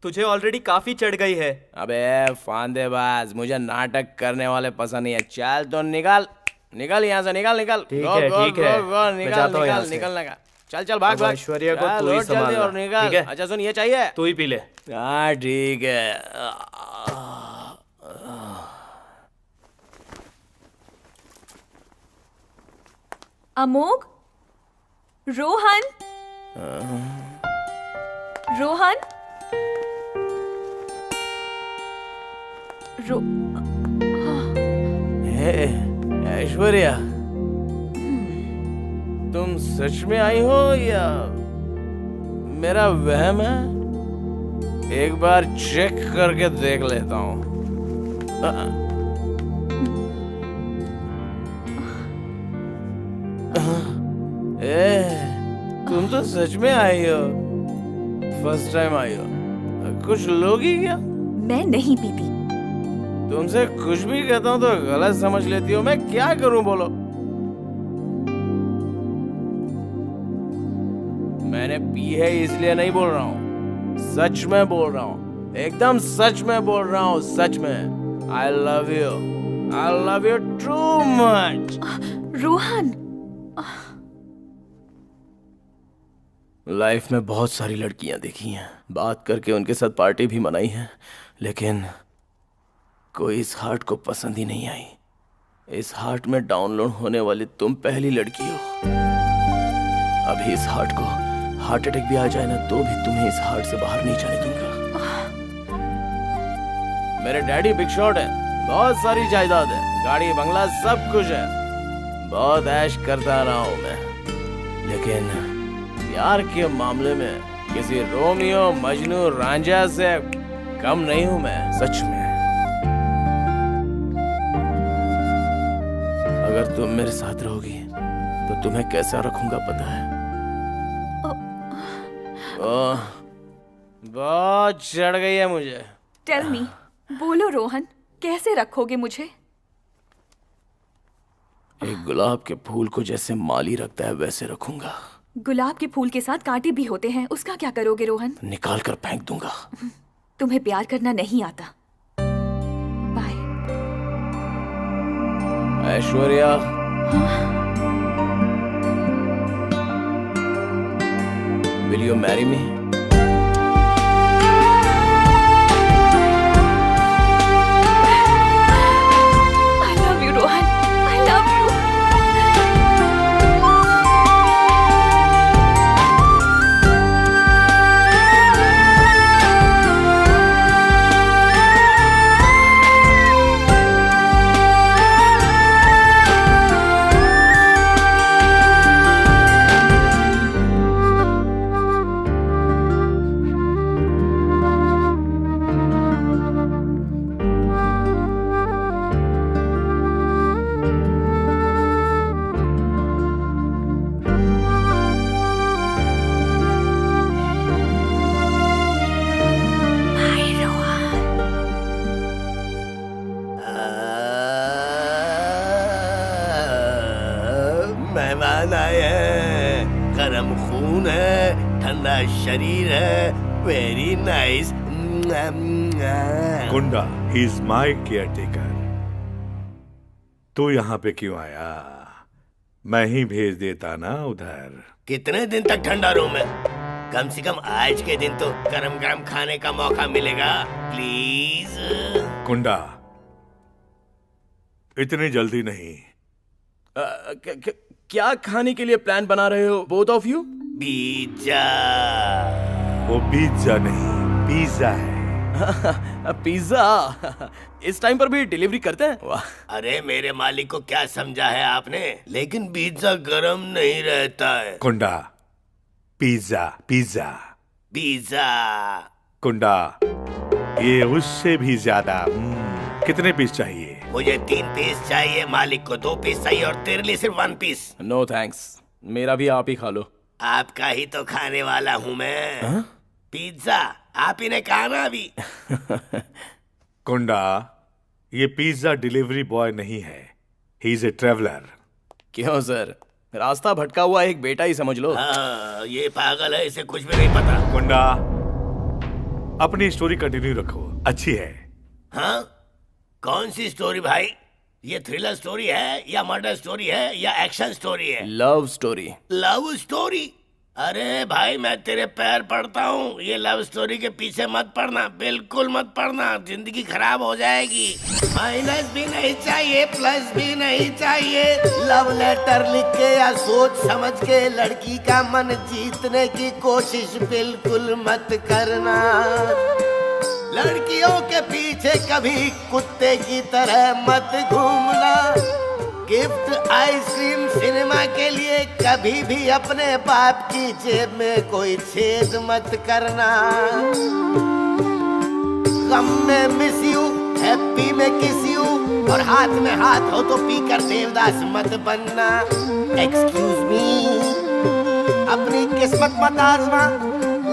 तुझे ऑलरेडी काफी चढ़ गई है। अबे फांदेबाज, मुझे नाटक करने वाले पसंद नहीं है। चल तो निकाल निकल यहाँ से, निकल निकल। ठीक है, ठीक है, मैं जाता हूँ यहाँ से। निकल निकल, चल चल भाग भाग। ऐश्वर्या को तू ही संभालना, और निकल। ठीक है? अच्छा सुन, ये चाहिए? तू ही पी ले। हाँ ठीक है। अमोक, रोहन, रोहन, ऐश्वर्या, तुम सच में आई हो या मेरा वहम है? एक बार चेक करके देख लेता हूँ। तुम तो सच में आई हो। फर्स्ट टाइम आई हो। कुछ लोगी क्या? मैं नहीं पीती। तुमसे कुछ भी कहता हूँ तो गलत समझ लेती हो। मैं क्या करूं बोलो? मैंने पी है इसलिए नहीं बोल रहा हूँ, सच में बोल रहा हूँ, एकदम सच में बोल रहा हूँ, सच में। आई love you too much. Rohan, life में बहुत सारी लड़कियां देखी हैं, बात करके उनके साथ पार्टी भी मनाई है, लेकिन कोई इस हार्ट को पसंद ही नहीं आई। इस हार्ट में डाउनलोड होने वाली तुम पहली लड़की हो। अभी इस हार्ट को हार्ट अटैक भी आ जाए ना तो भी तुम्हें इस हार्ट से बाहर नहीं जाने दूंगा। मेरे डैडी बिग शॉट है, बहुत सारी जायदाद है, गाड़ी बंगला सब कुछ है, बहुत ऐश करता रहा हूं मैं, लेकिन प्यार के मामले में किसी रोमियो मजनू रांझा से कम नहीं हूं मैं, सच में। अगर तुम मेरे साथ रहोगी तो तुम्हें कैसा रखूंगा पता है? बहुत चढ़ गई है मुझे। टेल मी, बोलो रोहन, कैसे रखोगे मुझे? एक गुलाब के फूल को जैसे माली रखता है वैसे रखूंगा। गुलाब के फूल के साथ कांटे भी होते हैं, उसका क्या करोगे रोहन? निकाल कर फेंक दूंगा। तुम्हें प्यार करना नहीं आता। Bye. Aishwarya, will you marry me? I love you, Rohan. I love you. मेहमान आए हैं, गर्म खून है, ठंडा शरीर है, very nice. Kunda, he is my care taker. तू यहाँ पे क्यों आया? मैं ही भेज देता ना उधर। कितने दिन तक ठंडा रूम है? कम से कम आज के दिन तो गरम गरम खाने का मौका मिलेगा, प्लीज। कुंडा, इतनी जल्दी नहीं। क्या खाने के लिए प्लान बना रहे हो बोथ ऑफ यू? पिज्जा। वो पिज्जा नहीं, पिज्जा है। पिज्जा? इस टाइम पर भी डिलीवरी करते हैं? वाह। अरे मेरे मालिक को क्या समझा है आपने? लेकिन पिज्जा गरम नहीं रहता है। कुंडा, पिज्जा पिज्जा पिज्जा। कुंडा, ये उससे भी ज्यादा। कितने पीस चाहिए? मुझे 3 पीस चाहिए, मालिक को 2 पीस चाहिए और तेरे लिए सिर्फ 1 पीस। नो थैंक्स, मेरा भी आप ही खा लो। आपका ही तो खाने वाला हूँ मैं। पिज्जा आप ही ने कहा ना अभी। कुंडा, ये पिज्जा डिलीवरी बॉय नहीं है, ही इज ए ट्रेवलर। क्यों सर, रास्ता भटका हुआ एक बेटा ही समझ लो। हाँ, ये पागल है, इसे कुछ भी नहीं पता। कुंडा, अपनी स्टोरी कंटिन्यू रखो, अच्छी है। हाँ, कौन सी स्टोरी भाई? ये थ्रिलर स्टोरी है या मर्डर स्टोरी है या एक्शन स्टोरी है? Love story. Love story? अरे भाई मैं तेरे पैर पड़ता हूँ, ये लव स्टोरी के पीछे मत पड़ना, बिल्कुल मत पड़ना, जिंदगी खराब हो जाएगी। माइनस भी नहीं चाहिए, प्लस भी नहीं चाहिए। लव लेटर लिख के या सोच समझ के लड़की का मन जीतने की कोशिश बिल्कुल मत करना। लड़कियों के पीछे कभी कुत्ते की तरह मत घूमना। गिफ्ट आइसक्रीम सिनेमा के लिए कभी भी अपने बाप की जेब में कोई छेद मत करना। गम में मिस यू, हैप्पी में किस यू, और हाथ में हाथ हो तो पीकर देवदास मत बनना। एक्सक्यूज मी, अपनी किस्मत मत आजमा।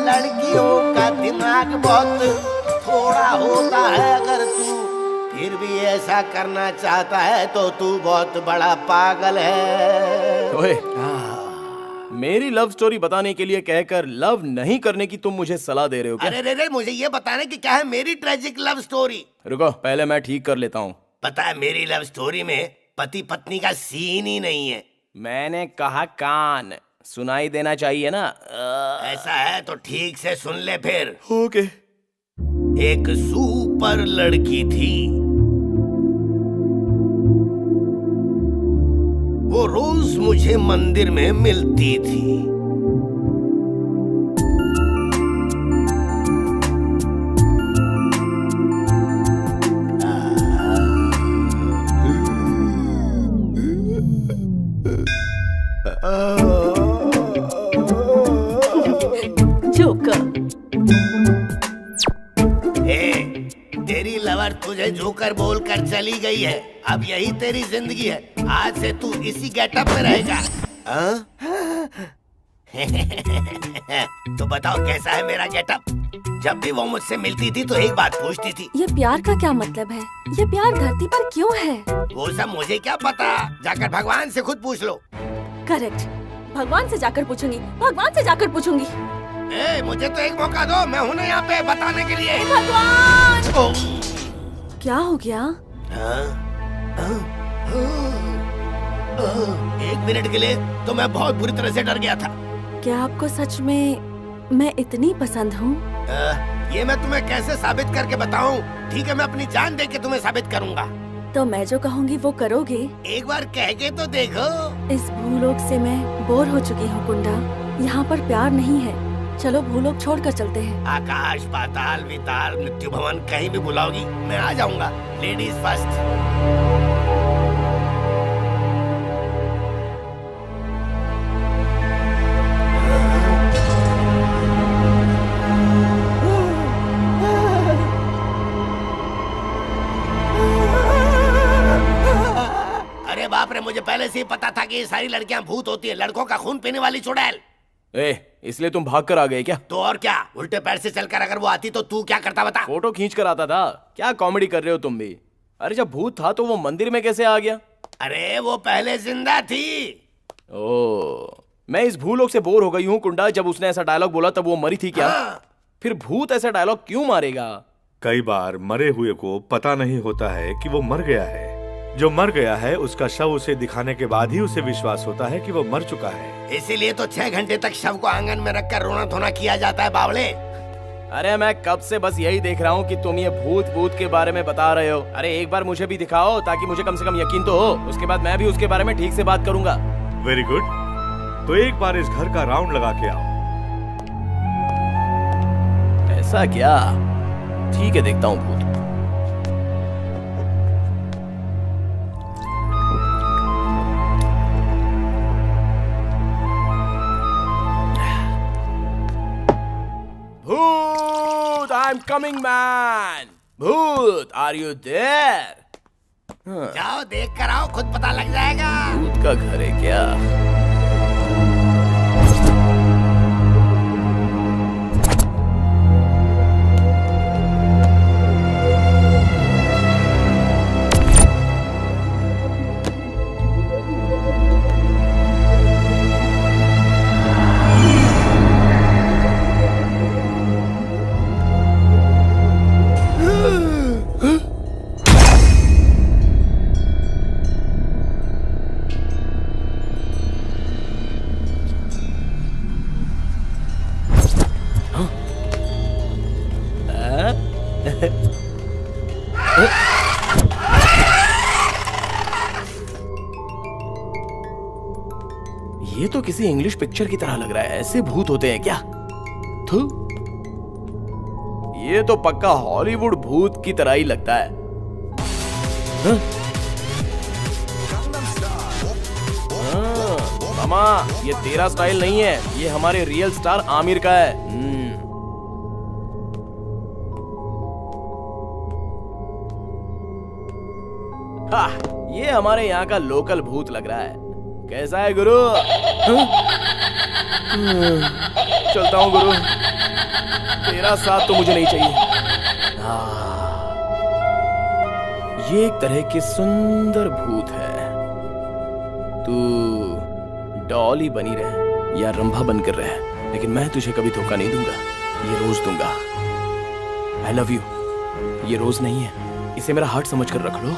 लड़कियों का दिमाग बहुत थोड़ा होता है, अगर तू फिर भी ऐसा करना चाहता है तो तू बहुत बड़ा पागल है। ओए, मेरी लव स्टोरी बताने के लिए कहकर लव नहीं करने की तुम मुझे सलाह दे रहे हो क्या? अरे रे, मुझे ये बताने की क्या है मेरी ट्रेजिक लव स्टोरी। रुको, पहले मैं ठीक कर लेता हूँ। पता है मेरी लव स्टोरी में पति पत्नी का सीन ही नहीं है। मैंने कहा कान सुनाई देना चाहिए ना। ऐसा है तो ठीक से सुन ले फिर। ओके। एक सुपर लड़की थी, वो रोज मुझे मंदिर में मिलती थी। जोकर। तेरी लवर तुझे जोकर बोलकर चली गई है, अब यही तेरी जिंदगी है, आज से तू इसी गेटअप में रहेगा। तो बताओ कैसा है मेरा गेटअप? जब भी वो मुझसे मिलती थी तो एक बात पूछती थी, ये प्यार का क्या मतलब है? ये प्यार धरती पर क्यों है? वो सब मुझे क्या पता, जाकर भगवान से खुद पूछ लो। करेक्ट, भगवान से जाकर पूछूंगी, भगवान से जाकर पूछूंगी। ए, मुझे तो एक मौका दो, मैं हूं ना यहाँ पे बताने के लिए। भगवान! क्या हो गया? एक मिनट के लिए तो मैं बहुत बुरी तरह से डर गया था। क्या आपको सच में मैं इतनी पसंद हूँ? ये मैं तुम्हें कैसे साबित करके बताऊं? ठीक है, मैं अपनी जान दे के तुम्हें साबित करूंगा। तो मैं जो कहूँगी वो करोगे? एक बार कह के तो देखो। इस भूलोक से मैं बोर हो चुकी हूँ कुंडा। यहाँ पर प्यार नहीं है। चलो भूलोक छोड़कर चलते हैं। आकाश, पाताल, विताल, मृत्यु भवन, कहीं भी बुलाओगी मैं आ जाऊंगा। Ladies first. अरे बाप रे, मुझे पहले से ही पता था कि ये सारी लड़कियां भूत होती है, लड़कों का खून पीने वाली चुड़ैल। इसलिए तुम भाग कर आ गए क्या? तो और क्या, उल्टे पैर से चलकर अगर वो आती तो तू क्या करता बता? फोटो खींच कर आता था। क्या कॉमेडी कर रहे हो तुम भी? अरे जब भूत था तो वो मंदिर में कैसे आ गया? अरे वो पहले जिंदा थी। ओ, मैं इस भूलोक से बोर हो गई हूँ कुंडा। जब उसने ऐसा डायलॉग बोला तब वो मरी थी क्या? फिर भूत ऐसा डायलॉग क्यों मारेगा? कई बार मरे हुए को पता नहीं होता है कि वो मर गया है। जो मर गया है उसका शव उसे दिखाने के बाद ही उसे विश्वास होता है कि वो मर चुका है। इसीलिए तो 6 घंटे तक शव को आंगन में रखकर रोना धोना किया जाता है बावले। अरे मैं कब से बस यही देख रहा हूँ कि तुम ये भूत भूत के बारे में बता रहे हो। अरे एक बार मुझे भी दिखाओ ताकि मुझे कम से कम यकीन तो हो। उसके बाद मैं भी उसके बारे में ठीक से बात करूंगा। वेरी गुड, तो एक बार इस घर का राउंड लगा के आओ। ऐसा क्या? ठीक है, देखता हूँ भूत। भूत, I'm coming man. भूत, are you there? जाओ देख कर आओ, खुद पता लग जाएगा। भूत का घर है क्या? ये तो किसी इंग्लिश पिक्चर की तरह लग रहा है। ऐसे भूत होते हैं क्या? थू, ये तो पक्का हॉलीवुड भूत की तरह ही लगता है। मामा, ये तेरा स्टाइल नहीं है, ये हमारे रियल स्टार आमिर का है। ये हमारे यहाँ का लोकल भूत लग रहा है। कैसा है गुरु? चलता हूँ गुरु, तेरा साथ तो मुझे नहीं चाहिए। ये एक तरह की सुंदर भूत है। तू डॉली बनी रहे या रंभा बनकर रहे, लेकिन मैं तुझे कभी धोखा नहीं दूंगा। ये रोज दूंगा। आई लव यू। ये रोज नहीं है, इसे मेरा हार्ट समझ कर रख लो।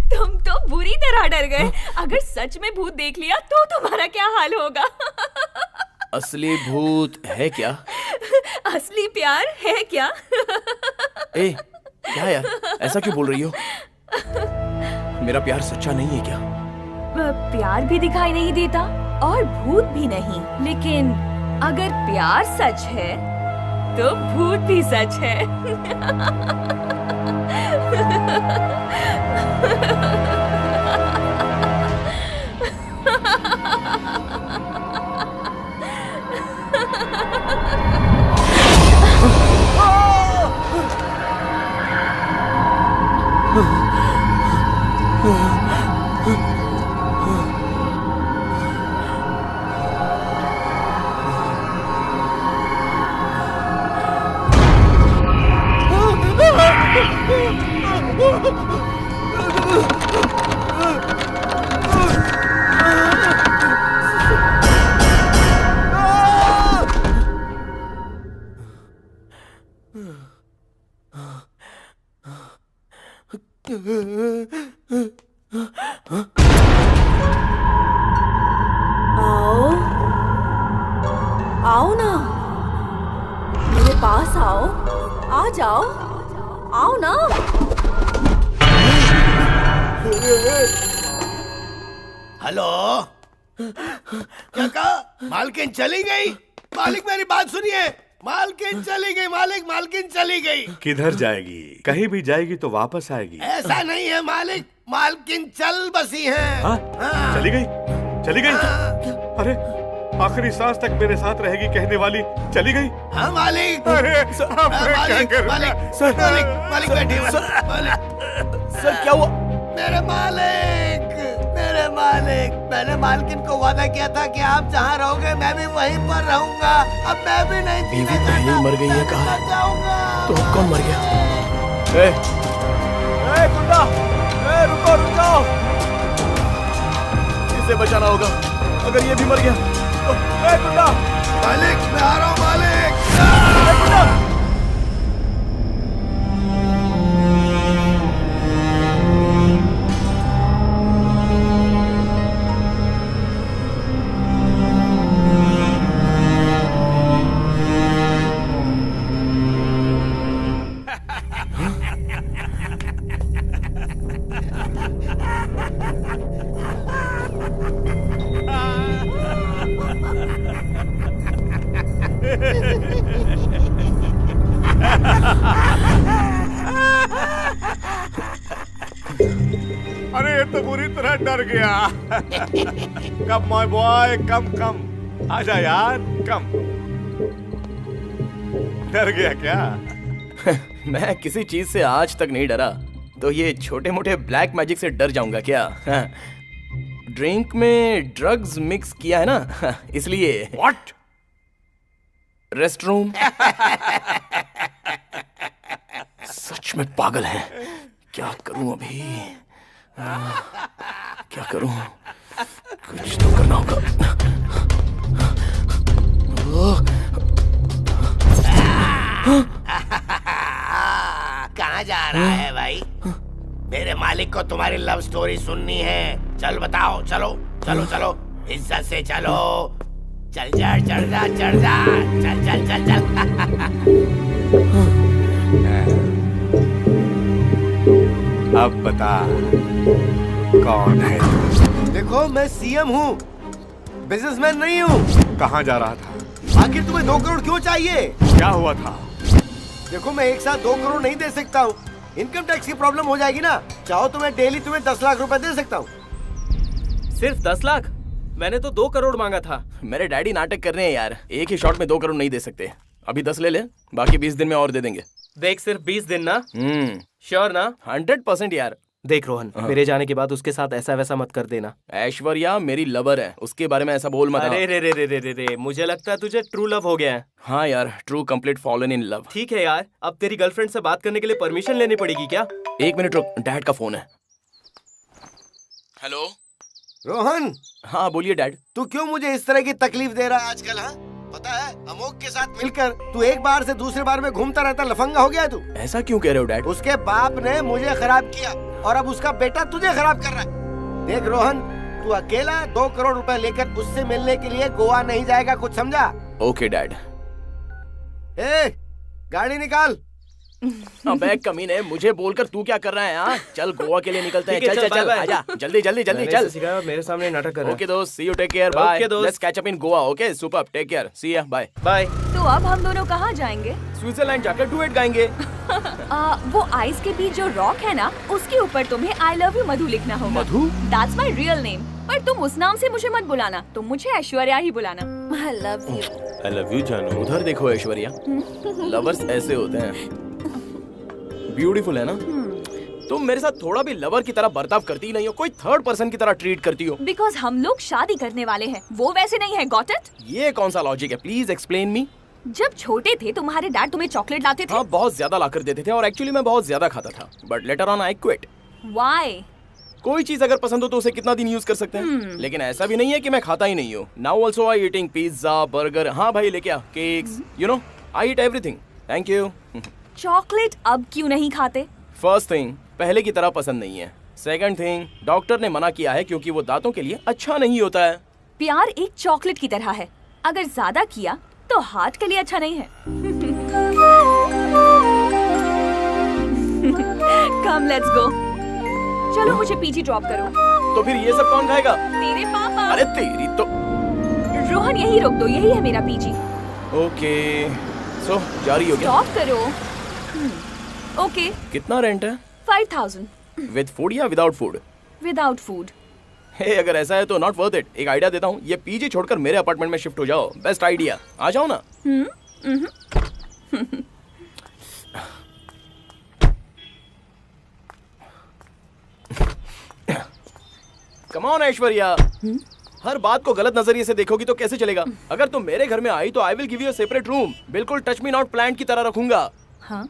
तुम तो बुरी तरह डर गए। अगर सच में भूत देख लिया तो तुम्हारा क्या हाल होगा? असली भूत है क्या? असली प्यार है क्या? ए, क्या यार, ऐसा क्यों बोल रही हो? मेरा प्यार सच्चा नहीं है क्या? प्यार भी दिखाई नहीं देता और भूत भी नहीं, लेकिन अगर प्यार सच है तो भूत भी सच है। आओ आओ ना, मेरे पास आओ, आ जाओ, आओ ना। हेलो, क्या कहा? मालकिन चली गई? मालिक मेरी बात सुनिए, मालकिन चली गई, मालकिन चली गई। किधर जाएगी? कहीं भी जाएगी तो वापस आएगी। ऐसा नहीं है मालिक, मालकिन चल बसी है। हाँ? चली गई? चली गई? अरे आखिरी सांस तक मेरे साथ रहेगी कहने वाली चली गई? हाँ मालिक। अरे मालिक बैठिए। सर क्या हुआ? मेरे मालिक, मैंने मालकिन को वादा किया था कि आप जहाँ रहोगे मैं भी वहीं पर रहूंगा। अब मैं भी नहीं बीवी पहले ही मर गई है, कहा जाऊंगा। तो अब कौन मर गया? गुंडा, रुको रुक जाओ, इसे बचाना होगा, अगर ये भी मर गया तो। गुंडा, मालिक मैं आ रहा हूँ मालिक। गुंडा, अरे ये तो बुरी तरह डर गया। कम माय बॉय, कम आजा यार, कम। डर गया क्या? मैं किसी चीज से आज तक नहीं डरा, तो ये छोटे मोटे ब्लैक मैजिक से डर जाऊंगा क्या? ड्रिंक में ड्रग्स मिक्स किया है ना, इसलिए। व्हाट? Rest room. सच में पागल है। क्या करूं अभी? क्या करूं? कुछ तो करना होगा। कहाँ जा रहा है भाई? मेरे मालिक को तुम्हारी लव स्टोरी सुननी है। चल बताओ, चलो चलो चलो, इज्जत से चलो। चल जा, चढ़ जा, चल चल। अब बता कौन है? देखो मैं सीएम हूँ, बिजनेसमैन नहीं हूँ। कहाँ जा रहा था? आखिर तुम्हें 2 करोड़ क्यों चाहिए? क्या हुआ था? देखो मैं एक साथ 2 करोड़ नहीं दे सकता हूँ, इनकम टैक्स की प्रॉब्लम हो जाएगी ना। चाहो तो मैं डेली तुम्हें 10 लाख रुपए दे सकता हूँ। सिर्फ 10 लाख? मैंने तो 2 करोड़ मांगा था। मेरे डैडी नाटक कर रहे हैं यार, एक ही शॉट में 2 करोड़ नहीं दे सकते। अभी 10 ले ले, बाकी 20 दिन में और दे देंगे। देख, सिर्फ 20 दिन ना? श्योर ना? 100% यार। देख रोहन, मेरे जाने के बाद उसके साथ ऐसा वैसा मत कर देना। ऐश्वर्या मेरी लवर है, उसके बारे में ऐसा बोल मत। अरे रे, मुझे लगता है तुझे ट्रू लव हो गया है। हाँ यार, true complete fallen in love. ठीक है यार, अब तेरी गर्लफ्रेंड से बात करने के लिए परमिशन लेनी पड़ेगी क्या? 1 मिनट रुक, डैड का फोन है। हेलो रोहन। हाँ बोलिए डैड। तू क्यों मुझे इस तरह की तकलीफ दे रहा है आजकल? हाँ पता है, अमोक के साथ मिलकर तू एक बार से दूसरे बार में घूमता रहता, लफंगा हो गया तू। ऐसा क्यों कह रहे हो डैड? उसके बाप ने मुझे खराब किया और अब उसका बेटा तुझे खराब कर रहा है। देख रोहन, तू अकेला 2 करोड़ रुपए लेकर उससे मिलने के लिए गोवा नहीं जाएगा, कुछ समझा? Okay dad. ए, गाड़ी निकाल। अबे कमीने, मुझे बोलकर तू क्या कर रहा है? हाँ चल गोवा के लिए निकलते हैं। ठीक है, चल चल, चल चल, बाय, बाय। आजा जल्दी जल्दी जल्दी मैंने चल। इसे सिखाया, मेरे सामने नाटक कर रहा है। ओके दोस्त, see you, take care, bye. Okay दोस्त। Let's catch up in Goa. Okay super, take care, see ya, bye bye. तो अब हम दोनों कहाँ जाएंगे? स्विट्जरलैंड जाकर डुएट गाएंगे। वो आइस के बीच जो रॉक है ना, उसके ऊपर तुम्हें आई लव यू मधु लिखना होगा। Madhu? That's my real name. पर तुम उस नाम से मुझे मत बुलाना, तुम मुझे ऐश्वर्या ही बुलाना। आई love you. I love you जानू। उधर देखो ऐश्वर्या, लवर्स ऐसे होते हैं। ब्यूटीफुल है ना? तुम मेरे साथ थोड़ा भी लवर की तरह बर्ताव करती ही नहीं हो, कोई थर्ड पर्सन की तरह ट्रीट करती हो। बिकॉज हम लोग शादी करने वाले हैं, वो वैसे नहीं है। Got it? ये कौन सा लॉजिक है? Please explain me. जब छोटे थे तुम्हारे डैड तुम्हें चॉकलेट लाते थे? हाँ बहुत ज्यादा लाकर देते थे और एक्चुअली मैं बहुत ज्यादा खाता था, but later on I quit. Why? कोई चीज अगर पसंद हो तो उसे कितना दिन यूज कर सकते हैं। लेकिन ऐसा भी नहीं है कि मैं खाता ही नहीं हूँ। Now also I eating pizza, burger. हाँ भाई लेके आ, cakes, you know I eat everything. Thank you. Chocolate अब क्यों नहीं खाते? फर्स्ट थिंग, पहले की तरह पसंद नहीं है। सेकंड थिंग, डॉक्टर ने मना किया है क्योंकि वो दांतों के लिए अच्छा नहीं होता है। प्यार एक चॉकलेट की तरह है, अगर ज्यादा किया तो हार्ट के लिए अच्छा नहीं है। Come let's go. चलो मुझे पीजी ड्रॉप करो। तो फिर ये सब कौन खाएगा? तेरे पापा। अरे तेरी तो। रोहन यही रोक दो, यही है मेरा पीजी। ओके, सो जारी हो गया। स्टॉप करो। ओके। कितना रेंट है? 5000 विद फूड या without food? Without food. Hey, अगर ऐसा है तो नॉट वर्थ इट। एक आइडिया देता हूँ, ये पीजी छोड़कर मेरे अपार्टमेंट में शिफ्ट हो जाओ। बेस्ट आइडिया, आ जाओ ना। कम ऑन ऐश्वर्या, हर बात को गलत नजरिए से देखोगी तो कैसे चलेगा? अगर तुम मेरे घर में आई तो I will give you a separate room. बिल्कुल टच मी नॉट प्लांट की तरह रखूंगा। हाँ,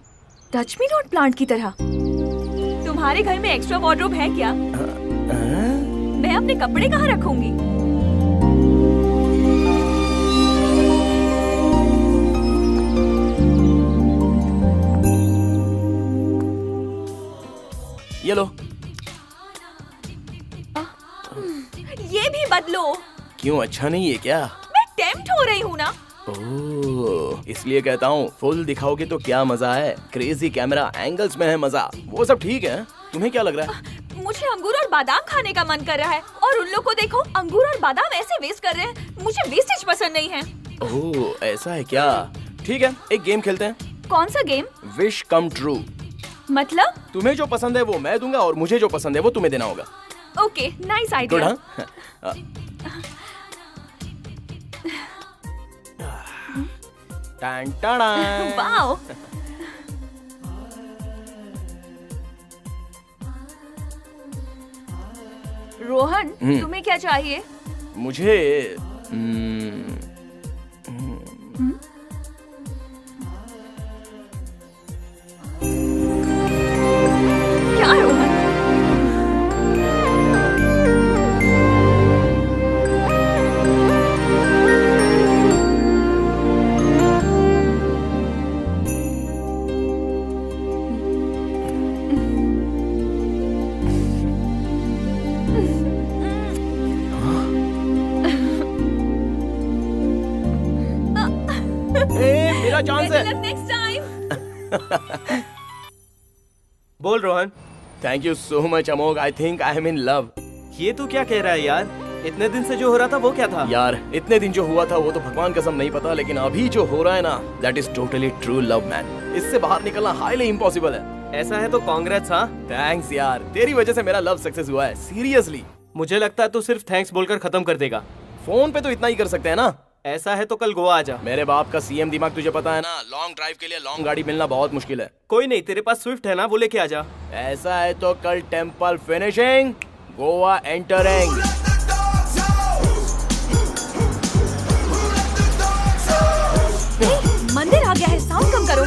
टच मी नॉट प्लांट की तरह। तुम्हारे घर में एक्स्ट्रा वार्डरोब है क्या? मैं अपने कपड़े कहाँ रखूंगी? ये लो। ये भी बदलो। क्यों, अच्छा नहीं है क्या? मैं टेम्प्ट हो रही हूँ ना। ओह, इसलिए कहता हूँ फुल दिखाओगे तो क्या मजा है। क्रेजी कैमरा एंगल्स में है मजा। वो सब ठीक है, तुम्हें क्या लग रहा है? मुझे अंगूर और बादाम खाने का मन कर रहा है, और उन लोग को देखो, अंगूर और बादाम ऐसे वेस्ट कर रहे हैं। मुझे वेस्टेज पसंद नहीं है। ओह, ऐसा है क्या? ठीक है, एक गेम खेलते हैं। कौन सा गेम? Wish come true. मतलब? तुम्हें जो पसंद है वो मैं दूंगा और मुझे जो पसंद है वो तुम्हें देना होगा। Okay, nice good. आइडिया। हाँ, टान टान। वाओ। रोहन, तुम्हें क्या चाहिए? मुझे क्या रोहन? मेरा चांस है। Next time. बोल Rohan. Thank you so much Amogh. I think I am in love. ये तू क्या कह रहा है यार? इतने दिन से जो हो रहा था वो क्या था? यार, इतने दिन जो हुआ था वो तो भगवान कसम नहीं पता, लेकिन अभी जो हो रहा है ना, that is totally true love man. इससे बाहर निकलना हाईली इम्पॉसिबल है। ऐसा है तो कांग्रेट्स। हाँ, थैंक्स यार, तेरी वजह से मेरा लव सक्सेस हुआ है। सीरियसली। मुझे लगता है तू सिर्फ थैंक्स बोलकर खत्म कर देगा। फोन पे तो इतना ही कर सकते हैं ना। ऐसा है तो कल गोवा आ जा। मेरे बाप का सीएम दिमाग तुझे पता है ना। लॉन्ग ड्राइव के लिए लॉन्ग गाड़ी मिलना बहुत मुश्किल है। कोई नहीं, तेरे पास स्विफ्ट है ना, वो लेके आ जा। ऐसा है तो कल टेम्पल फिनिशिंग, गोवा एंटरिंग। मंदिर आ गया है, साउंड कम करो।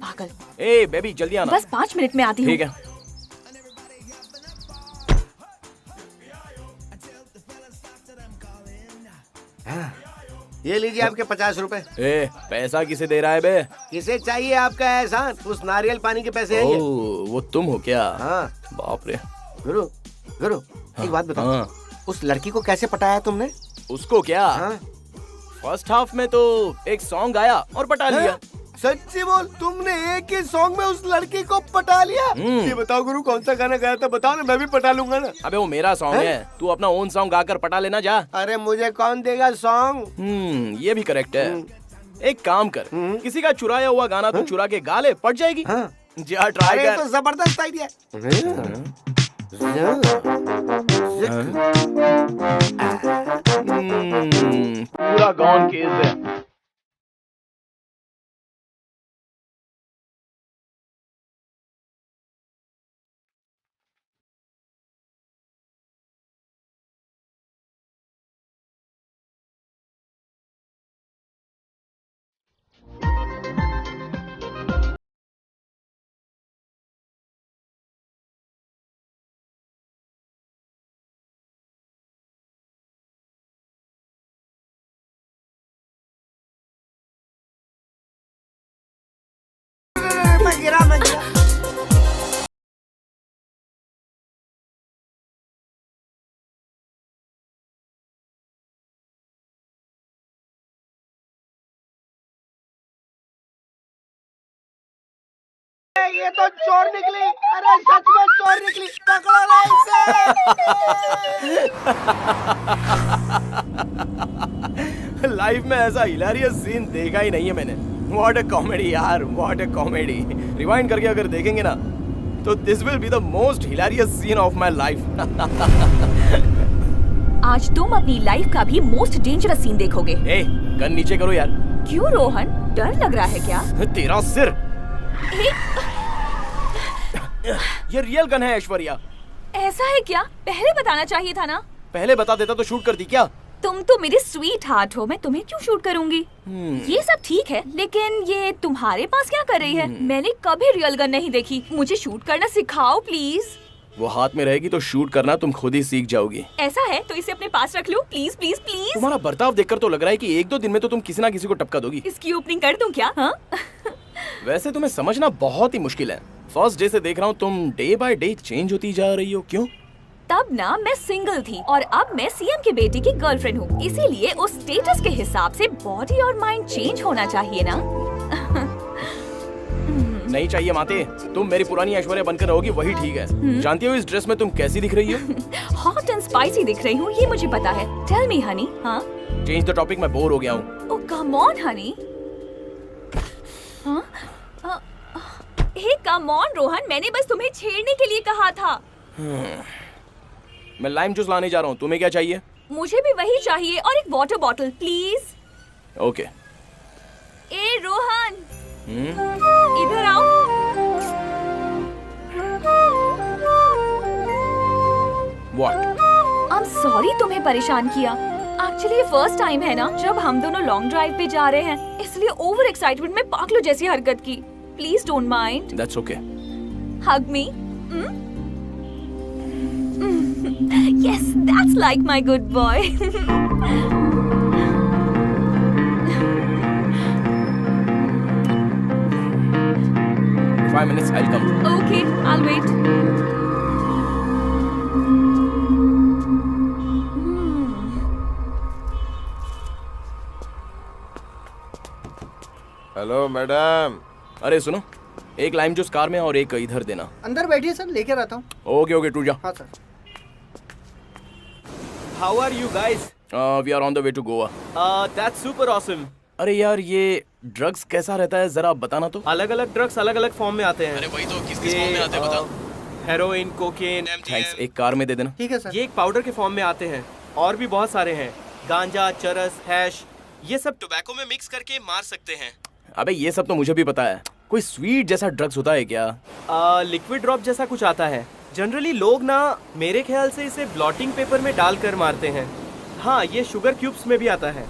पागल। ए बेबी, जल्दी आना। बस 5 मिनट में आती हूँ। ठीक है। ये लीजिए आपके 50 रुपए। ए, पैसा किसे दे रहा है बे? किसे चाहिए आपका एहसान? उस नारियल पानी के पैसे हैं ये। ओह, वो तुम हो क्या? हाँ। बाप रे। गुरु, गुरु, एक बात बताओ। हाँ। उस लड़की को कैसे पटाया तुमने? उसको क्या? हाँ? फर्स्ट हाफ में तो एक सॉन्ग गाया और पटा लिया। सच्ची बोल, तुमने एक ही सॉन्ग में उस लड़की को पटा लिया? ये बताओ गुरु, कौन सा गाना गाया था? बताओ ना, मैं भी पटा लूंगा ना। अबे वो मेरा सॉन्ग है, तू अपना ओन सॉन्ग गाकर पटा लेना जा। अरे मुझे कौन देगा सॉन्ग? ये भी करेक्ट है। एक काम कर, किसी का चुराया हुआ गाना तू चुरा के गा ले, पट जाएगी। हाँ। जा ट्राई कर। तो जबरदस्त आइडिया। पूरा गॉन केस है। ये तो चोर निकली। अरे सच में चोर निकली, पकड़ो ना इसे। लाइफ में ऐसा हिलारियस सीन देखा ही नहीं है मैंने। व्हाट अ कॉमेडी यार, व्हाट अ कॉमेडी। रिवाइंड करके अगर देखेंगे ना तो this will be the most hilarious scene of my life. आज तुम अपनी लाइफ का भी मोस्ट डेंजरस सीन देखोगे। ए, गन नीचे करो यार। क्यों रोहन, डर लग रहा है क्या? तेरा सिर। ये रियल गन है ऐश्वर्या। ऐसा है क्या? पहले बताना चाहिए था ना। पहले बता देता तो शूट करती क्या? तुम तो मेरी स्वीट हार्ट हो, मैं तुम्हें क्यों शूट करूंगी? ये सब ठीक है, लेकिन ये तुम्हारे पास क्या कर रही है? मैंने कभी रियल गन नहीं देखी, मुझे शूट करना सिखाओ प्लीज। वो हाथ में रहेगी तो शूट करना तुम खुद ही सीख जाओगी। ऐसा है तो इसे अपने पास रख लो प्लीज प्लीज प्लीज। तुम्हारा बर्ताव देखकर तो लग रहा है कि 1-2 दिन में तो तुम किसी ना किसी को टपका दोगी। इसकी ओपनिंग कर दूं क्या? हाँ? वैसे तुम्हें समझना बहुत ही मुश्किल है। फर्स्ट डे से देख रहा हूँ तुम डे बाय डे चेंज होती जा रही हो। क्यों? तब ना मैं सिंगल थी और अब मैं सीएम के बेटे की गर्लफ्रेंड हूँ, इसीलिए उस स्टेटस के हिसाब से बॉडी और माइंड चेंज होना चाहिए ना। नहीं चाहिए माते, तुम मेरी पुरानी ऐश्वर्या बनकर रहोगी वही ठीक है। जानती हो इस ड्रेस में तुम कैसी दिख रही हो? हॉट एंड स्पाइसी दिख रही हूँ, ये मुझे पता है। Tell me honey. हाँ, चेंज द टॉपिक, मैं बोर हो गया हूँ। Oh come on honey. हाँ? हे कम ऑन रोहन, मैंने बस तुम्हें छेड़ने के लिए कहा था। मैं लाइम जूस लाने जा रहा हूँ, तुम्हें क्या चाहिए? मुझे भी वही चाहिए और एक वाटर बॉटल प्लीज। ओके। ए रोहन, इधर आओ। What? I'm sorry तुम्हें परेशान किया। एक्चुअली ये फर्स्ट टाइम है ना जब हम दोनों लॉन्ग ड्राइव पे जा रहे हैं, इसलिए ओवर एक्साइटमेंट में पागलों जैसी हरकत की। Please don't mind. That's okay. Hug me. Yes, that's like my good boy. 5 minutes, I'll come. Okay, I'll wait. Hello madam. अरे सुनो, एक लाइम जूस कार में और एक इधर देना। अंदर बैठिए सर, लेके आता हूँ। ओके ओके, टू जा। हाँ sir. How are you guys? We are on the way to Goa. That's super awesome. अरे यार ये ड्रग्स कैसा रहता है जरा बताना तो। अलग अलग ड्रग्स अलग अलग फॉर्म में आते हैं। अरे वही तो, किस किस फॉर्म में आते हैं बता। हेरोइन, कोकेन, थैंक्स, एक कार में दे देना। ठीक है सर। ये एक पाउडर के फॉर्म में आते हैं और भी बहुत सारे हैं। गांजा, चरस, हैश, ये सब टोबैको में मिक्स करके मार सकते हैं। अबे ये सब तो मुझे भी पता है। कोई स्वीट जैसा ड्रग्स होता है क्या? लिक्विड ड्रॉप जैसा कुछ आता है। जनरली लोग ना मेरे ख्याल से इसे ब्लॉटिंग पेपर में डालकर मारते हैं। हाँ, ये शुगर क्यूब्स में भी आता है।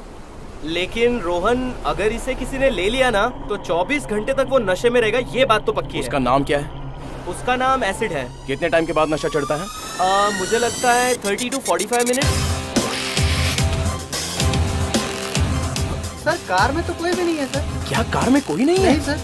लेकिन रोहन, अगर इसे किसी ने ले लिया ना तो 24 घंटे तक वो नशे में रहेगा, ये बात तो पक्की है। उसका नाम क्या है? उसका नाम एसिड है। कितने टाइम के बाद नशा चढ़ता है? मुझे लगता है 30 to 45 मिनट। सर कार में तो कोई भी नहीं है सर। क्या कार में कोई नहीं है? नहीं सर।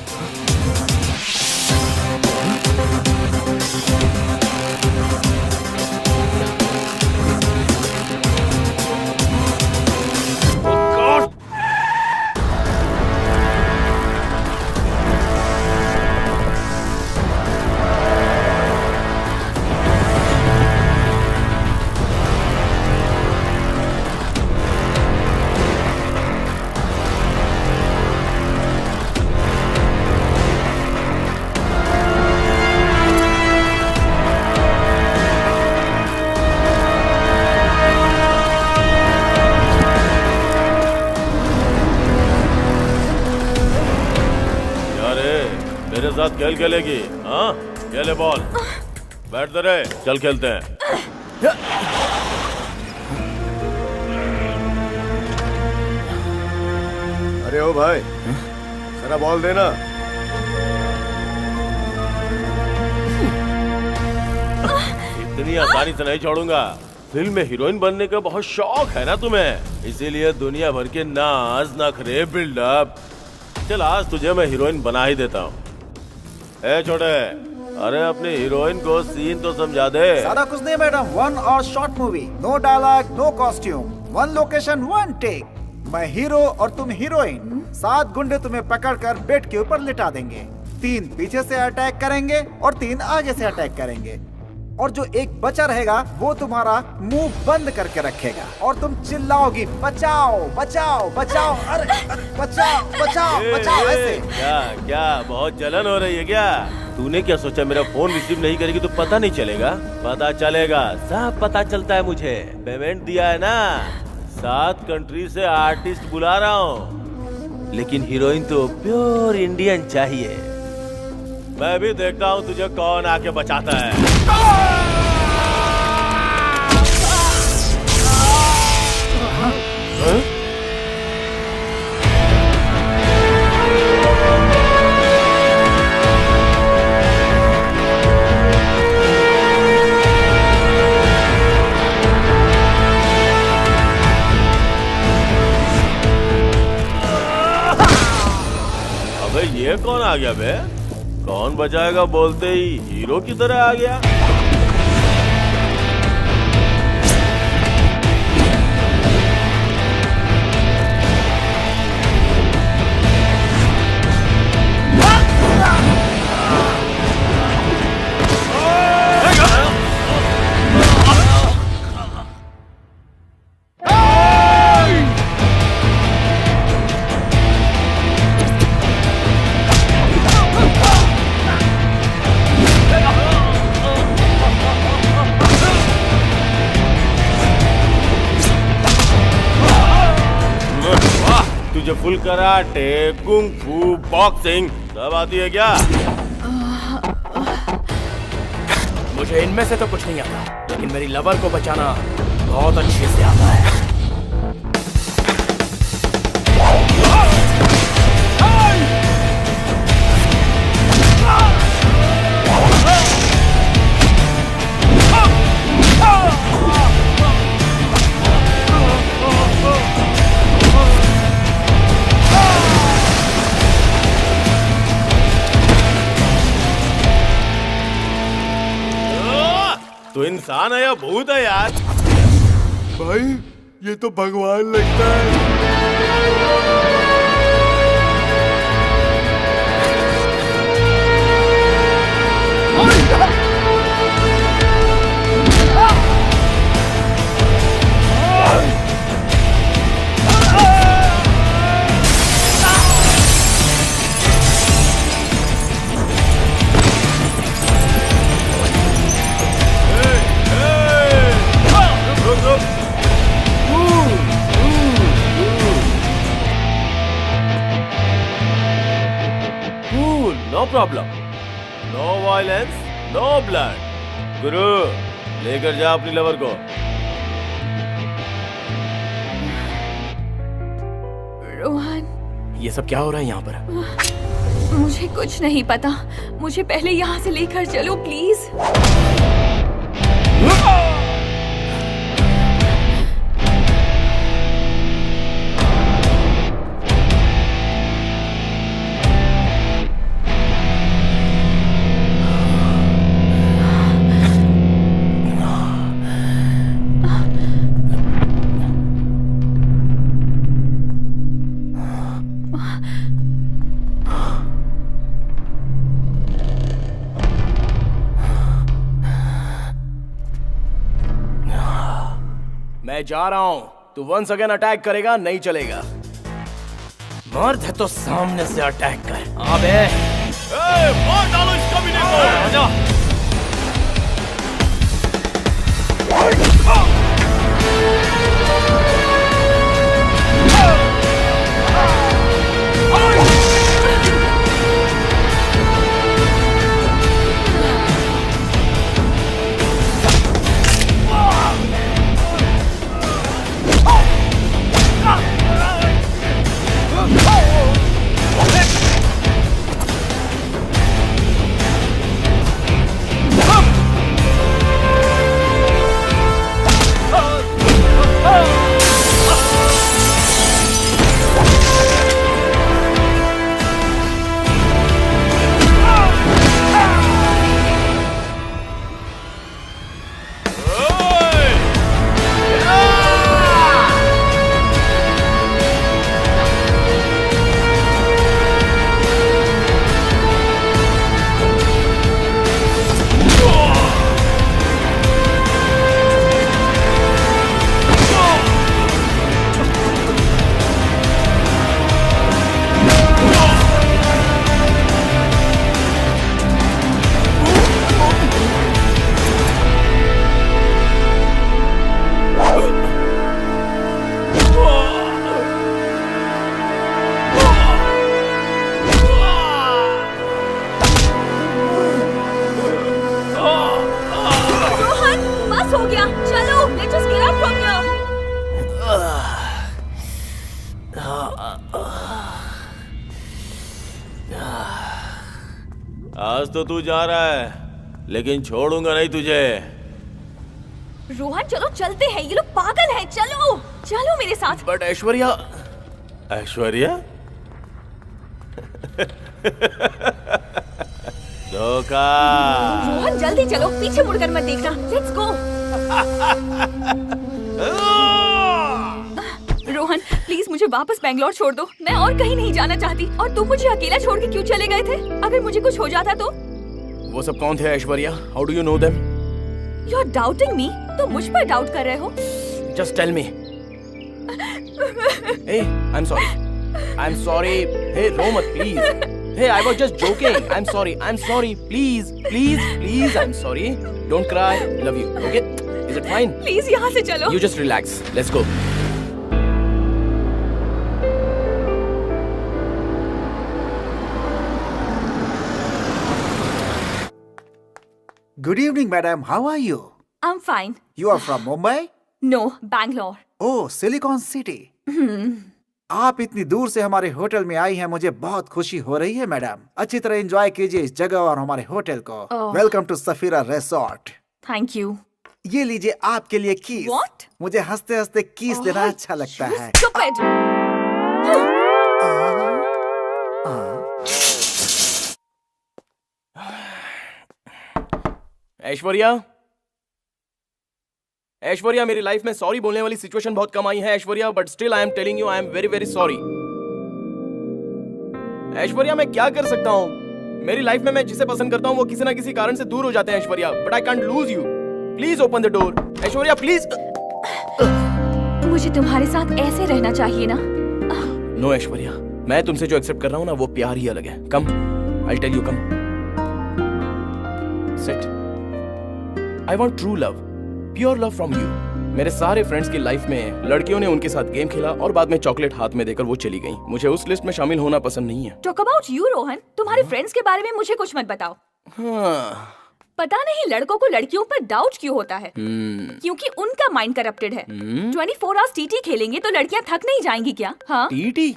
मेरे साथ खेल खेलेगी? हाँ, खेले बॉल। बैठ दे रे, चल खेलते हैं। अरे ओ भाई, जरा बॉल देना। इतनी आसानी से नहीं छोड़ूंगा। फिल्म में हीरोइन बनने का बहुत शौक है ना तुम्हें, इसीलिए दुनिया भर के नाज नखरे बिल्डअप। चल आज तुझे मैं हीरोइन बना ही देता हूँ। ए छोटे, अरे अपनी हीरोइन को सीन तो समझा दे। ज्यादा कुछ नहीं madam, 1 hour short movie, no dialogue, no costume, 1 location 1 take. मैं हीरो और तुम हीरोइन। 7 गुंडे तुम्हें पकड़कर बेड के ऊपर लिटा देंगे। 3 पीछे से अटैक करेंगे और 3 आगे से अटैक करेंगे, और जो एक बचा रहेगा वो तुम्हारा मुंह बंद करके रखेगा और तुम चिल्लाओगी बचाओ बचाओ बचाओ, अरे अरे, बचाओ बचाओ बचाओ, ऐसे। क्या क्या बहुत जलन हो रही है क्या? तूने क्या सोचा मेरा फोन रिसीव नहीं करेगी तो पता नहीं चलेगा? पता चलेगा, सब पता चलता है मुझे। पेमेंट दिया है ना, 7 कंट्री से आर्टिस्ट बुला रहा हूँ, लेकिन हीरोइन तो प्योर इंडियन चाहिए। मैं भी देखता हूँ तुझे कौन आके बचाता है। अबे ये कौन आ गया बे? कौन बचाएगा बोलते ही हीरो की तरह आ गया। तुझे फुल कराटे, कुंग फू, बॉक्सिंग सब आती है क्या? मुझे इनमें से तो कुछ नहीं आता, लेकिन मेरी लवर को बचाना बहुत अच्छे से आता है। तू इंसान है या भूत है यार? भाई ये तो भगवान लगता है। No problem, no violence, no blood. Guru लेकर जा अपनी लवर को। रोहन, ये सब क्या हो रहा है यहाँ पर? मुझे कुछ नहीं पता, मुझे पहले यहाँ से लेकर चलो प्लीज। मैं जा रहा हूं, तू वंस अगेन अटैक करेगा नहीं चलेगा। मर्द है तो सामने से अटैक कर। अबे मार डालो इस कमीने को। आजा। आज तो तू जा रहा है, लेकिन छोड़ूंगा नहीं तुझे। रोहन चलो चलते हैं, ये लोग पागल हैं, चलो चलो मेरे साथ। बट ऐश्वर्या। ऐश्वर्या? धोखा। रोहन जल्दी चलो, पीछे मुड़कर मत देखना। Let's go. रोहन प्लीज मुझे वापस बैंगलोर छोड़ दो, मैं और कहीं नहीं जाना चाहती। और तुम मुझे अकेला छोड़ के क्यों चले गए थे? अगर मुझे कुछ हो जाता तो? वो सब कौन थे Aishwarya? How do you know them? You are doubting me? तो मुझ पर डाउट कर रहे हो? Just tell me. Hey I am sorry, I am sorry. Hey रो मत please. Hey I was just joking. I am sorry please please please. I am sorry, don't cry, love you. Okay, is it fine? Please यहाँ से चलो। You just relax, let's go. Good evening, madam. How are you? I'm fine. You are from Mumbai? No, Bangalore. Oh, Silicon City. आप इतनी दूर से हमारे hotel में आई हैं, मुझे बहुत खुशी हो रही है मैडम। अच्छी तरह एंजॉय कीजिए इस जगह और हमारे होटल को। Welcome to Safira resort. Thank you. ये लीजिए आपके लिए कीस। What? मुझे हंसते हंसते कीस देना अच्छा लगता है। Stupid. ऐश्वर्या, ऐश्वर्या मेरी लाइफ में सॉरी बोलने वाली सिचुएशन बहुत कम आई है Aishwarya, but still I am telling you I am very very sorry. Aishwarya मैं क्या कर सकता हूँ? मेरी लाइफ में मैं जिसे पसंद करता हूँ वो किसी ना किसी कारण से दूर हो जाते हैं Aishwarya, but I can't lose you. Please open the door Aishwarya, please. मुझे तुम्हारे साथ ऐसे रहना चाहिए ना? नो ऐश्वर्या, मैं तुमसे जो एक्सेप्ट कर रहा हूँ ना वो प्यार ही अलग है। Come, I tell you, come sit. I want true love, pure love from you. मेरे सारे फ्रेंड्स की लाइफ में लड़कियों ने उनके साथ गेम खेला और बाद में चॉकलेट हाथ में देकर वो चली गई। मुझे उस लिस्ट में शामिल होना पसंद नहीं है। टॉक अबाउट यू रोहन, तुम्हारे फ्रेंड्स के बारे में मुझे कुछ मत बताओ। हाँ। पता नहीं लड़कों को लड़कियों पर डाउट क्यों होता है? क्योंकि उनका माइंड करप्टेड है। 24 आवर्स टीटी खेलेंगे तो लड़कियां थक नहीं जाएंगी क्या? हाँ, टीटी?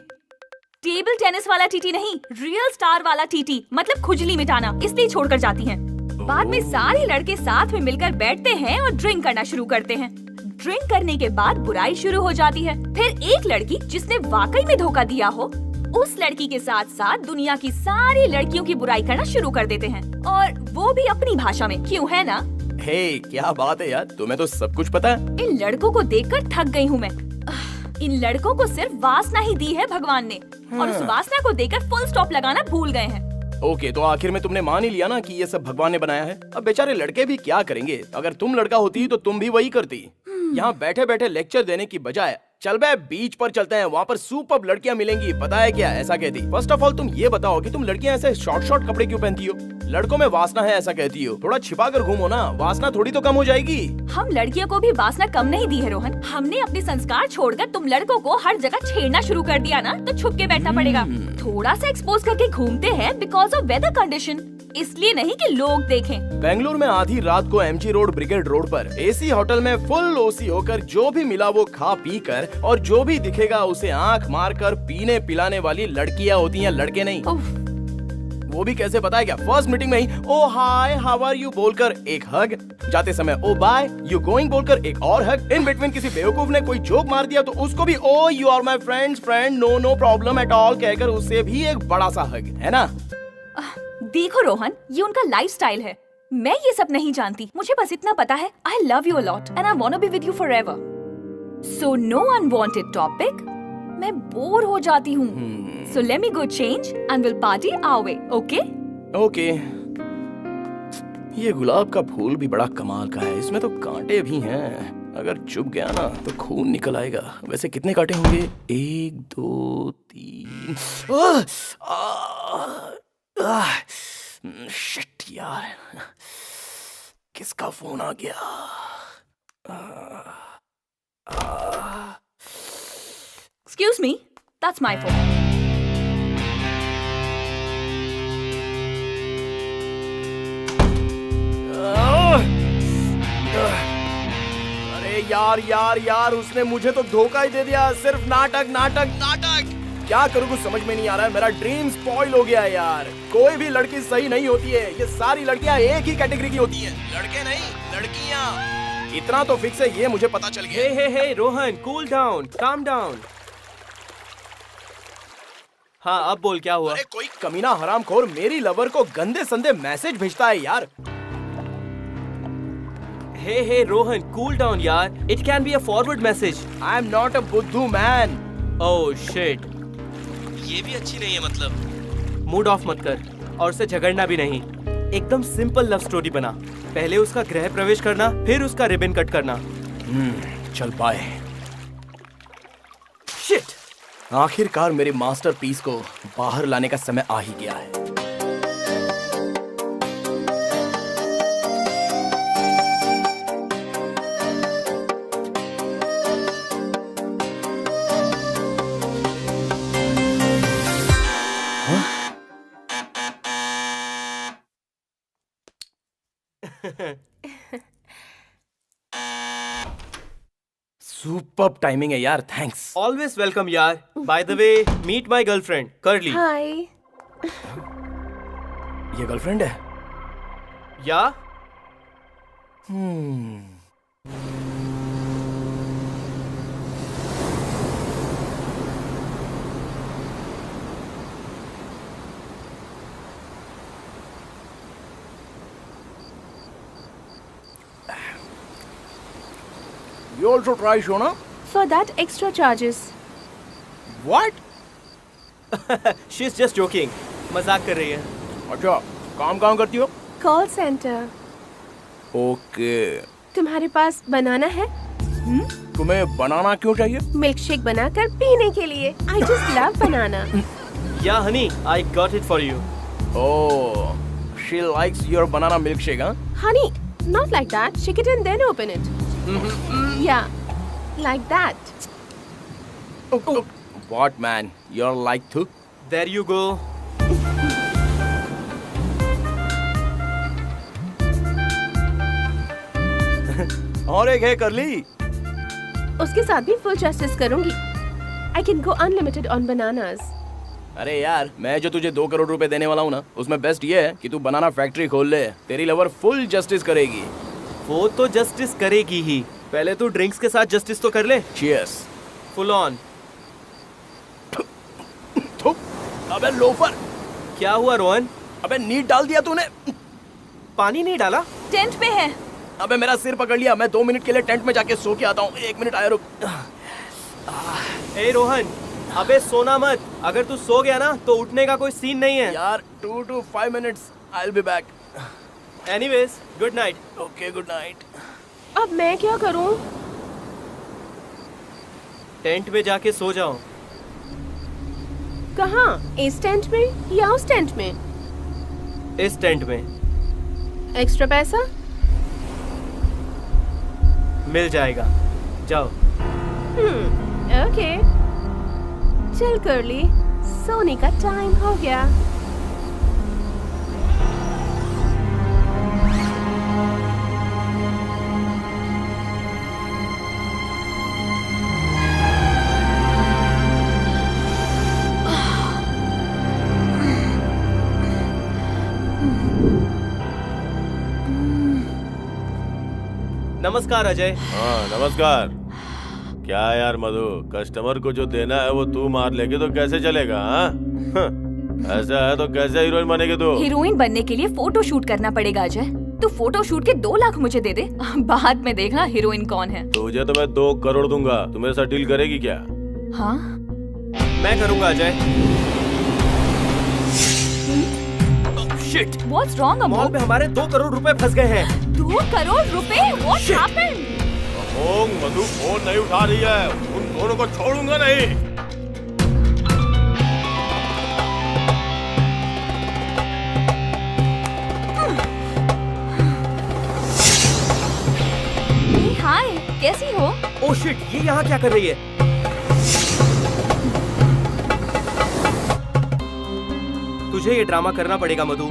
टेबल टेनिस वाला टीटी नहीं, रियल स्टार वाला टीटी, मतलब खुजली मिटाना, इसलिए छोड़कर जाती हैं। बाद में सारे लड़के साथ में मिलकर बैठते हैं और ड्रिंक करना शुरू करते हैं। ड्रिंक करने के बाद बुराई शुरू हो जाती है। फिर एक लड़की जिसने वाकई में धोखा दिया हो, उस लड़की के साथ साथ दुनिया की सारी लड़कियों की बुराई करना शुरू कर देते हैं, और वो भी अपनी भाषा में। क्यों, है ना? हे, क्या बात है यार, तुम्हें तो सब कुछ पता है। इन लड़कों को देखकर थक गई हूँ मैं। इन लड़कों को सिर्फ वासना ही दी है भगवान ने, और उस वासना को देकर फुल स्टॉप लगाना भूल गए हैं। ओके, तो आखिर में तुमने मान ही लिया ना कि ये सब भगवान ने बनाया है। अब बेचारे लड़के भी क्या करेंगे? अगर तुम लड़का होती तो तुम भी वही करती। यहाँ बैठे बैठे लेक्चर देने की बजाय चल बे बीच पर चलते हैं, वहाँ पर सुपर्ब लड़कियाँ मिलेंगी। पता है क्या, ऐसा कहती। फर्स्ट ऑफ ऑल तुम ये बताओ कि तुम लड़कियाँ ऐसे शॉर्ट कपड़े क्यों पहनती हो? लड़कों में वासना है ऐसा कहती हो, थोड़ा छिपा कर घूमो ना, वासना थोड़ी तो कम हो जाएगी। हम लड़कियों को भी वासना कम नहीं दी है रोहन। हमने अपने संस्कार छोड़कर तुम लड़कों को हर जगह छेड़ना शुरू कर दिया ना, तो छुप के बैठना पड़ेगा। थोड़ा सा एक्सपोज करके घूमते हैं बिकॉज ऑफ वेदर कंडीशन, इसलिए नहीं कि लोग देखें। बेंगलुरु में आधी रात को एमजी रोड, ब्रिगेड रोड पर एसी होटल में फुल ओसी होकर जो भी मिला वो खा पी कर, और जो भी दिखेगा उसे आंख मार कर पीने पिलाने वाली लड़कियां होती हैं, लड़के नहीं। वो भी कैसे पता है क्या? फर्स्ट मीटिंग में ही ओ हाय हाउ आर यू बोलकर एक हग, जाते समय ओ बाय यू गोइंग बोलकर एक और हग, इन बिटवीन किसी बेवकूफ ने कोई जोक मार दिया तो उसको भी oh you are my friend no no problem at all कहकर उससे भी एक बड़ा सा हग, है ना? देखो रोहन, ये उनका लाइफस्टाइल है, मैं ये सब नहीं जानती। मुझे बस इतना पता है, I love you a lot and I want to be with you forever. So no unwanted topic. मैं बोर हो जाती हूँ। So let me go change and will party our way, okay? Okay. ये गुलाब का फूल भी बड़ा कमाल का है, इसमें तो कांटे भी हैं। अगर चुभ गया ना तो खून निकल आएगा। वैसे कितने कांटे होंगे? 1 2 3। शिट यार, किसका फोन आ गया? Excuse me, that's my phone. अरे यार उसने मुझे तो धोखा ही दे दिया। सिर्फ नाटक नाटक नाटक। क्या करूँ कुछ समझ में नहीं आ रहा है। मेरा ड्रीम स्पॉइल हो गया है यार। कोई भी लड़की सही नहीं होती है, ये सारी लड़कियां एक ही कैटेगरी की होती हैं। लड़के नहीं, लड़कियां। इतना तो फिक्स है, ये मुझे पता चल गया। Hey Rohan, cool down, calm down. हाँ अब बोल क्या हुआ? अरे कोई कमीना हरामखोर मेरी लवर को गंदे संदे मैसेज भेजता है यार। हे रोहन, कूल डाउन यार। It can be a forward message. I am not a बुद्धू मैन। ओह शिट, ये भी अच्छी नहीं है। मतलब मूड ऑफ मत कर और उससे झगड़ना भी नहीं। एकदम सिंपल लव स्टोरी बना। पहले उसका गृह प्रवेश करना, फिर उसका रिबन कट करना। चल पाए। शिट, आखिरकार मेरे मास्टरपीस को बाहर लाने का समय आ ही गया है। सुपर्ब टाइमिंग है यार, थैंक्स। ऑलवेज वेलकम यार। By the way, meet my girlfriend Curly. Hi. ये गर्लफ्रेंड है? या You also try, Shona? For that extra charges. What? She is just joking, मजाक कर रही है। अच्छा, काम करती हो? Call center. ओके। तुम्हारे पास बनाना है? तुम्हें बनाना क्यों चाहिए? मिल्क शेक बनाकर पीने के लिए। I just love banana. या Honey, I got it for you. Oh, she likes your banana milkshake, huh? Honey, not like that. Shake it and then open it. Yeah, like that. What man? You're like to? There you go. और एक है करली। उसके साथ भी full justice करूंगी. I can go unlimited on bananas. अरे यार, मैं जो तुझे 2 करोड़ रुपए देने वाला हूँ ना, उसमें बेस्ट ये है कि तू बनाना फैक्ट्री खोल ले। तेरी लवर फुल जस्टिस करेगी। वो तो जस्टिस करेगी ही, पहले तू ड्रिंक्स के साथ जस्टिस तो कर ले। Cheers. Full on. अबे लोफर, क्या हुआ रोहन? अबे नीट डाल दिया तूने। पानी नहीं डाला? टेंट पे है। अबे मेरा सिर पकड़ लिया। मैं 2 मिनट के लिए टेंट में जाके सो के आता हूँ। 1 मिनट आया, रुक। ए रोहन, अबे सोना मत। अगर तू सो गया ना तो उठने का कोई सीन नहीं है यार। 2 to 5 minutes. I'll be back. Anyways, good night. Okay, good night. अब मैं क्या करूं? टेंट में जाके सो जाओ। कहाँ? इस टेंट में या उस टेंट में? इस टेंट में। एक्स्ट्रा पैसा? मिल जाएगा, जाओ। ओके। चल करली, सोने का टाइम हो गया। नमस्कार अजय। हाँ नमस्कार। क्या यार मधु, कस्टमर को जो देना है वो तू मार लेगी तो कैसे चलेगा? हाँ? ऐसा है तो कैसे हीरोइन बनेगी तू? हीरोइन बनने के लिए फोटो शूट करना पड़ेगा अजय। तू फोटो शूट के 2 लाख मुझे दे दे, बाद में देखना हीरोइन कौन है। तुझे तो मैं 2 करोड़ दूंगा, तू मेरे साथ डील करेगी क्या? हाँ? मैं करूंगा Ajay. Shit, What's wrong Amol? Mall में हमारे 2 करोड़ रुपए फंस गए हैं। 2 करोड़ रुपए? What happened? Onge Madhu phone नहीं उठा रही है, उन दोनों को छोड़ूंगा नहीं। हाय, कैसी हो? ओह शिट, ये यहाँ क्या कर रही है? तुझे ये ड्रामा करना पड़ेगा मधु,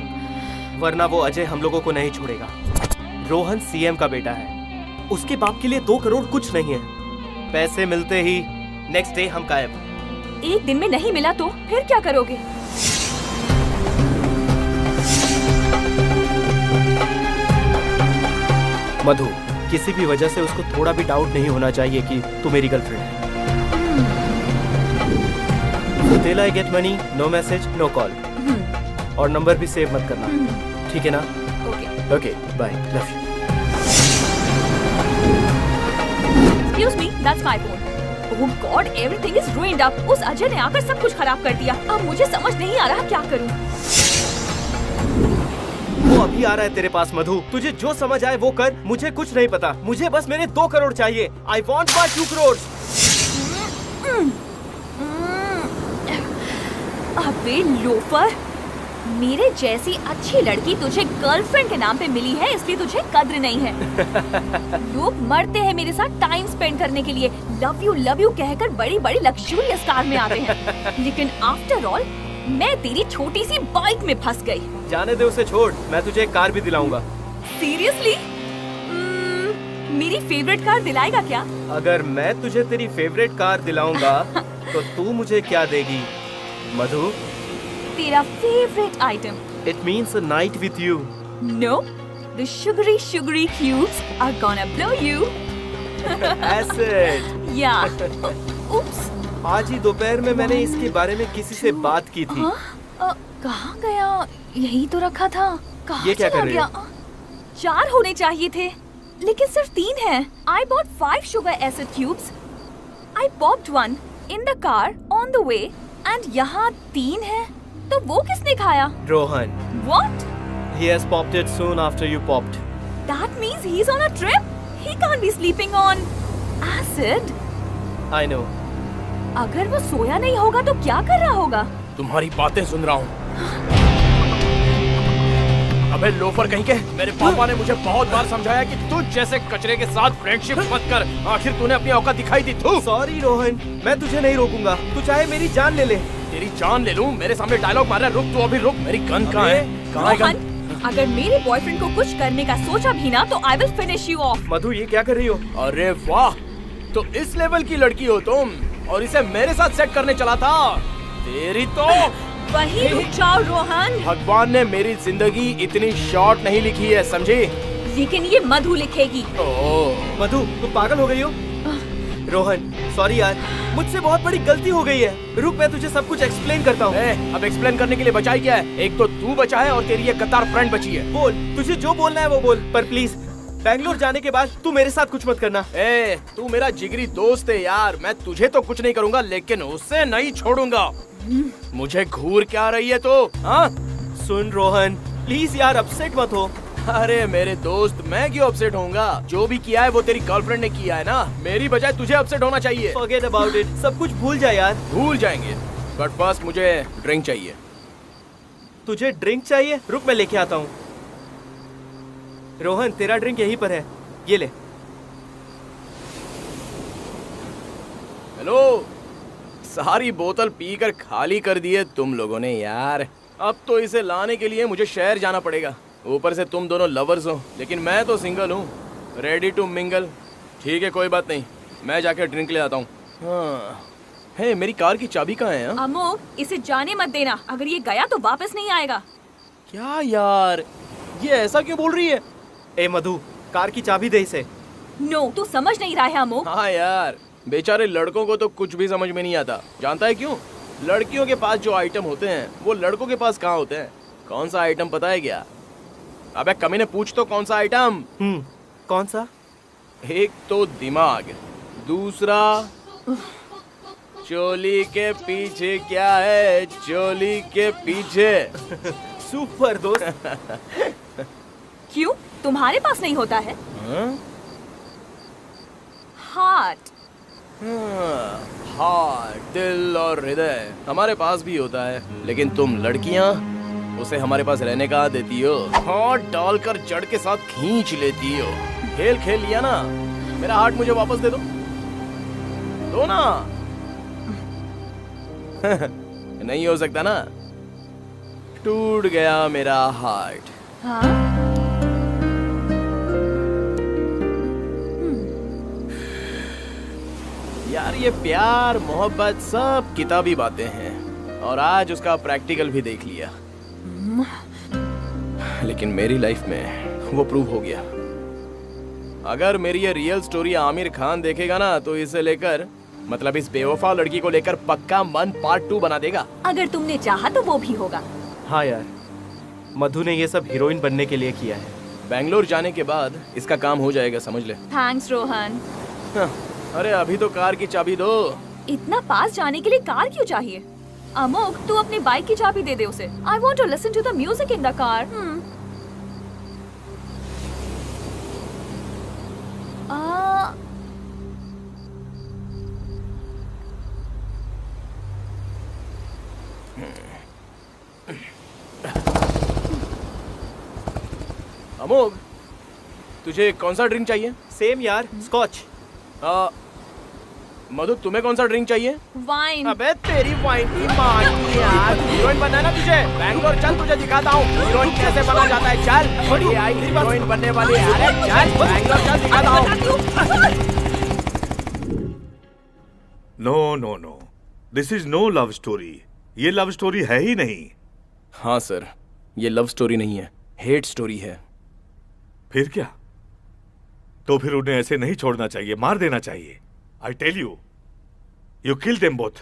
वरना वो अजय हम लोगों को नहीं छोड़ेगा। रोहन सीएम का बेटा है, उसके बाप के लिए 2 करोड़ कुछ नहीं है। पैसे मिलते ही नेक्स्ट डे हम गायब। एक दिन में नहीं मिला तो फिर क्या करोगे? मधु, किसी भी वजह से उसको थोड़ा भी डाउट नहीं होना चाहिए कि तू मेरी गर्लफ्रेंड है। Till I get money, no message, no call. और नंबर भी सेव मत करना, ठीक है ना? Okay. Okay, bye, love you. Excuse me, that's my phone. Oh God, everything is ruined up. उस अजय ने आकर सब कुछ खराब कर दिया। अब मुझे समझ नहीं आ रहा क्या करूं। वो अभी आ रहा है तेरे पास मधु। तुझे जो समझ आए वो कर, मुझे कुछ नहीं पता। मुझे बस मेरे 2 करोड़ चाहिए। I want my 2 crores. अबे लोफर, मेरे जैसी अच्छी लड़की तुझे गर्लफ्रेंड के नाम पे मिली है, इसलिए तुझे कद्र नहीं है। लोग मरते हैं मेरे साथ टाइम स्पेंड करने के लिए, लव यू कहकर बड़ी बड़ी लग्जूरियस कार में आते हैं, लेकिन आफ्टर ऑल मैं तेरी छोटी सी बाइक में फंस गई। जाने दे उसे, छोड़। मैं तुझे एक कार भी दिलाऊंगा। सीरियसली? मेरी फेवरेट कार दिलाएगा क्या? अगर मैं तुझे तेरी फेवरेट कार दिलाऊंगा तो तू मुझे क्या देगी मधु? तेरा favourite item. It means a night with you. No, the sugary cubes are gonna blow you. Acid. Yeah. Oops. आज ही दोपहर में मैंने इसके बारे में किसी से बात की थी। कहाँ गया? यही तो रखा था। कहाँ ये क्या चला कर रही गया? 4 होने चाहिए थे, लेकिन सिर्फ 3 हैं। I bought 5 sugar acid cubes. I popped one in the car on the way, and यहाँ 3 हैं। तो वो किसने खाया? Rohan. What? He has popped it soon after you popped. That means he's on a trip. He can't be sleeping on acid. I know. अगर वो सोया नहीं होगा तो क्या कर रहा होगा? तुम्हारी बातें सुन रहा हूँ। अबे लोफर कहीं के, मेरे पापा ने मुझे बहुत बार समझाया कि तू जैसे कचरे के साथ फ्रेंडशिप मत कर। आखिर तूने अपनी औकात दिखाई दी। तू सॉरी रोहन, मैं तुझे नहीं रोकूंगा। तू चाहे मेरी जान ले ले। तेरी जान ले लूं? मेरे सामने डायलॉग मार रहा है। रुक, तू अभी रुक। मेरी गन कहाँ है? कहाँ है गन? अगर मेरे बॉयफ्रेंड को कुछ करने का सोचा भी ना तो I will finish you off. Madhu, ये क्या कर रही हो? अरे वाह, तो इस लेवल की लड़की हो तुम, और इसे मेरे साथ सेट करने चला था। तेरी तो वहीं रुक जाओ रोहन। भगवान ने मेरी जिंदगी इतनी शॉर्ट नहीं लिखी है, समझी? लेकिन ये मधु लिखेगी। ओह मधु, तुम पागल हो गई हो? रोहन सॉरी यार, मुझसे बहुत बड़ी गलती हो गई है। रुक, मैं तुझे सब कुछ एक्सप्लेन करता हूँ। अब एक्सप्लेन करने के लिए बचा ही क्या है? एक तो तू बचा है और तेरी ये कतार फ्रेंड बची है। बोल, तुझे जो बोलना है वो बोल, पर प्लीज बैंगलोर जाने के बाद तू मेरे साथ कुछ मत करना। तू मेरा जिगरी दोस्त है यार, मैं तुझे तो कुछ नहीं करूँगा, लेकिन उसे नहीं छोड़ूंगा। मुझे घूर क्या रही है तो? हाँ सुन रोहन, प्लीज यार अपसेट मत हो। अरे मेरे दोस्त, मैं क्यों अपसेट होऊंगा? जो भी किया है वो तेरी गर्लफ्रेंड ने किया है ना, मेरी बजाय तुझे अपसेट होना चाहिए। Forget about it, सब कुछ भूल जा यार। भूल जाएंगे, बट फर्स्ट मुझे ड्रिंक चाहिए। तुझे ड्रिंक चाहिए? रुक मैं लेके आता हूँ। रोहन, तेरा ड्रिंक यहीं पर है, ये ले। हेलो, सारी बोतल पीकर खाली कर दी है तुम लोगों ने यार। अब तो इसे लाने के लिए मुझे शहर जाना पड़ेगा। ऊपर से तुम दोनों लवर्स हो, लेकिन मैं तो सिंगल हूँ, रेडी टू मिंगल। ठीक है, कोई बात नहीं, मैं जाके ड्रिंक ले आता हूँ। हाँ, हे, मेरी कार की चाबी कहाँ है? अमोक, इसे जाने मत देना, अगर ये गया तो वापस नहीं आएगा। क्या यार, ये ऐसा क्यों बोल रही है? ए मधु, कार की चाबी दे इसे। नो, तू समझ नहीं रहा है अमोक। हाँ यार, बेचारे लड़कों को तो कुछ भी समझ में नहीं आता। जानता है क्यों? लड़कियों के पास जो आइटम होते हैं वो लड़कों के पास कहाँ होते हैं? कौन सा आइटम पता है क्या? अबे कमीने, पूछ तो कौन सा आइटम? कौन सा? एक तो दिमाग, दूसरा चोली के पीछे क्या है? चोली के पीछे सुपर दोस्त। क्यों, तुम्हारे पास नहीं होता है? हार्ट। हार्ट, दिल और हृदय हमारे पास भी होता है, लेकिन तुम लड़कियां उसे हमारे पास रहने का देती हो। हाथ डालकर जड़ के साथ खींच लेती हो। खेल खेल लिया ना, मेरा हार्ट मुझे वापस दे दो ना। नहीं हो सकता ना, टूट गया मेरा हार्ट। हाँ? यार ये प्यार मोहब्बत सब किताबी बातें हैं और आज उसका प्रैक्टिकल भी देख लिया। लेकिन मेरी लाइफ में वो प्रूव हो गया। अगर मेरी ये रियल स्टोरी आमिर खान देखेगा ना तो इसे लेकर मतलब इस बेवफा लड़की को लेकर पक्का मन पार्ट 2 बना देगा। अगर तुमने चाहा तो वो भी होगा। हाँ यार, मधु ने ये सब हीरोइन बनने के लिए किया है। बैंगलोर जाने के बाद इसका काम हो जाएगा, समझ ले। थैंक्स रोहन। हाँ, अरे अभी तो कार की चाबी दो। इतना पास जाने के लिए कार क्यों चाहिए? अमोक, तू अपनी बाइक की चाबी दे दे उसे। I want to listen to the music in the car. Amog, तुझे कौन सा ड्रिंक चाहिए? सेम यार, स्कॉच। मधु, तुम्हें कौन सा ड्रिंक चाहिए? वाइन। अबे तेरी वाइन की माँ की यार, हीरोइन बनना है ना तुझे? बैंगलोर चल, तुझे दिखाता हूँ हीरोइन कैसे बना जाता है। चल, ये आई हीरोइन बनने वाली है। अरे चल, बैंगलोर चल, दिखाता हूँ। No no no, this is no love story. ये लव स्टोरी है ही नहीं। हाँ सर, ये लव स्टोरी नहीं है, हेट स्टोरी है। फिर क्या? तो फिर उन्हें ऐसे नहीं छोड़ना चाहिए, मार देना चाहिए। I tell you, you kill them both.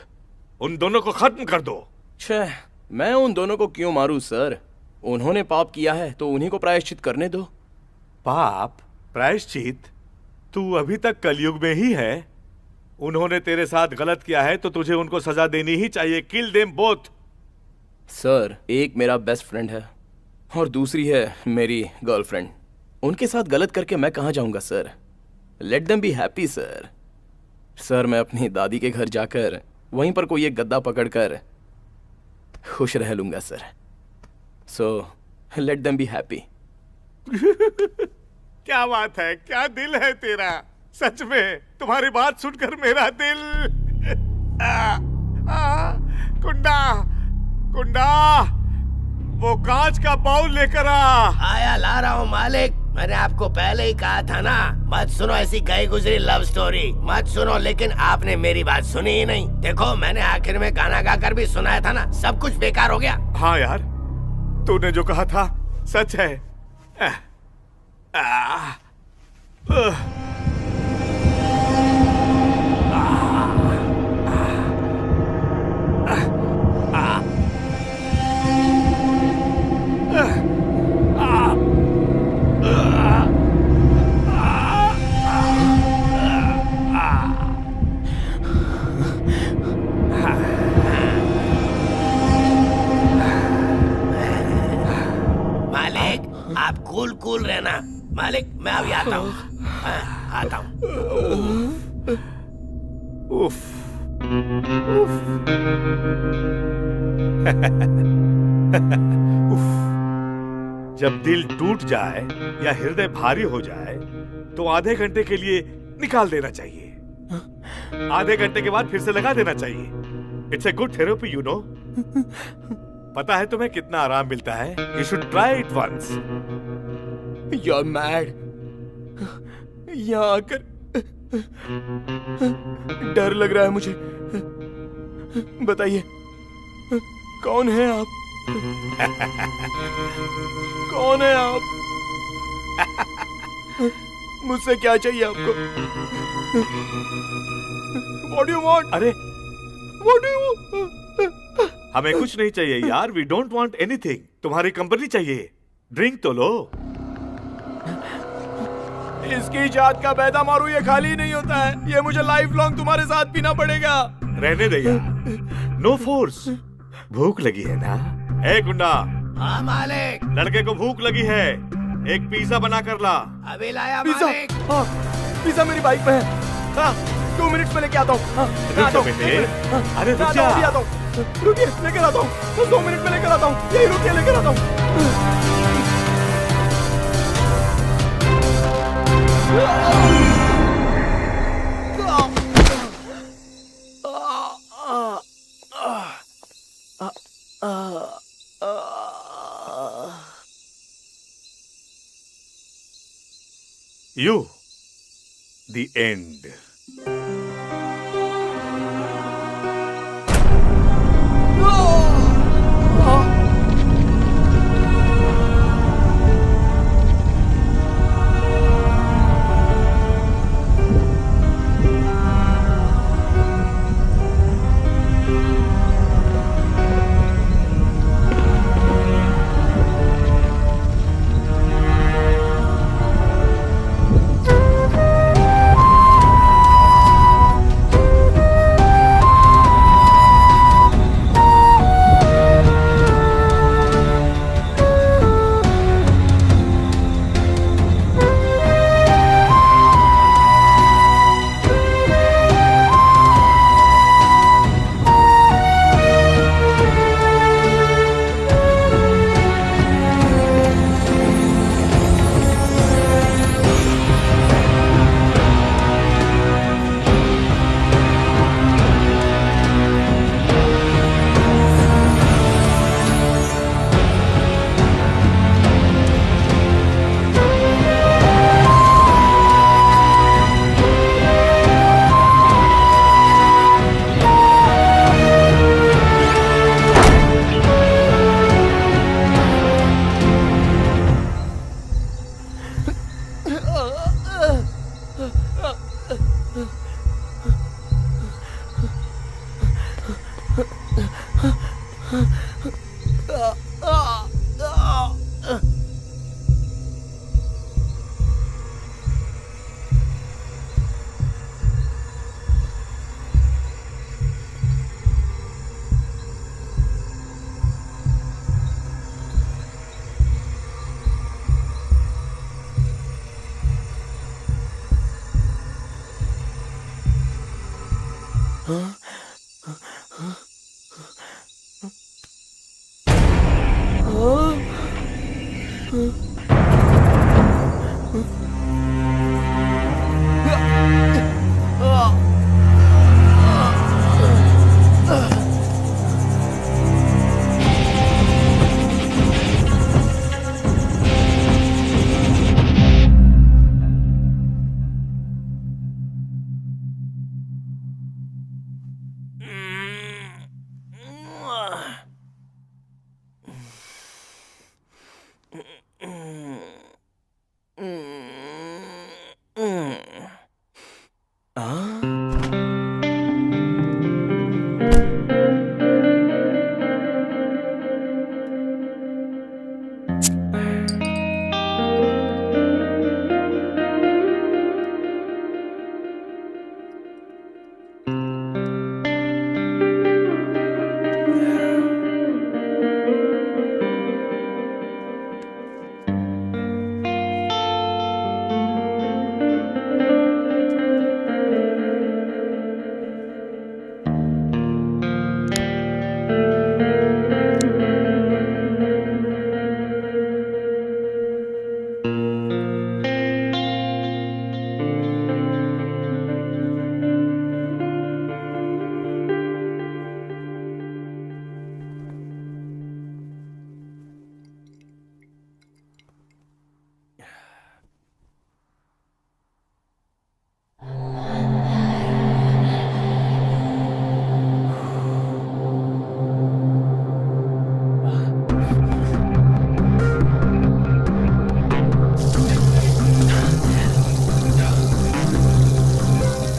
उन दोनों को खत्म कर दो। छह, मैं उन दोनों को क्यों मारूं सर? उन्होंने पाप किया है तो उन्हीं को प्रायश्चित करने दो। पाप? प्रायश्चित? तू अभी तक कलयुग में ही है। उन्होंने तेरे साथ गलत किया है तो तुझे उनको सजा देनी ही चाहिए। किल देम बोथ। सर, एक मेरा बेस्ट फ्रेंड है और दूसरी है मेरी गर्लफ्रेंड। उनके साथ गलत करके मैं कहाँ जाऊंगा sir? Let them be happy sir. Sir, मैं अपनी दादी के घर जाकर वहीं पर कोई एक गद्दा पकड़कर खुश रह लूंगा sir. So let them be happy. क्या बात है, क्या दिल है तेरा। सच में तुम्हारी बात सुनकर मेरा दिल कुंडा कुंडा, वो कांच का बाउल लेकर आ। आया, ला रहा हूँ मालिक। मैंने आपको पहले ही कहा था ना, मत सुनो ऐसी गई गुजरी लव स्टोरी, मत सुनो। लेकिन आपने मेरी बात सुनी ही नहीं। देखो, मैंने आखिर में गाना गाकर भी सुनाया था ना, सब कुछ बेकार हो गया। हाँ यार, तूने जो कहा था सच है। मालिक, आप कूल रहना। मालिक, मैं अभी आता हूँ। आता हूँ। उफ। उफ। जब दिल टूट जाए या हृदय भारी हो जाए तो आधे घंटे के लिए निकाल देना चाहिए। आधे घंटे के बाद फिर से लगा देना चाहिए। It's a good therapy, you know. पता है तुम्हें कितना आराम मिलता है? You should try it once. You are mad. यहाँ आकर डर लग रहा है मुझे। बताइए, कौन है आप? कौन है आप? मुझसे क्या चाहिए आपको? What do you want? अरे, What do you? हमें कुछ नहीं चाहिए यार। We don't want anything. तुम्हारी कंपनी चाहिए। ड्रिंक तो लो। इसकी जात का बैदा मारू, ये खाली नहीं होता है। ये मुझे लाइफ लॉन्ग तुम्हारे साथ पीना पड़ेगा। रहने दे यार, नो फोर्स। भूख लगी है ना? ए गुंडा। हाँ मालिक। लड़के को भूख लगी है, एक पिज्जा बना कर ला। अभी लाया पिज्जा? मालिक। हाँ, पिज्जा मेरी बाइक में है। हाँ, 2 मिनट में लेके आता हूँ। हाँ, मैं आता हूँ। अरे रुक जा। अभी आता हूँ। रुकिए, लेकर आता हूँ। 2 मिनट में लेकर आता हूँ। यही रुकिए, लेकर आता हूँ। You, the end.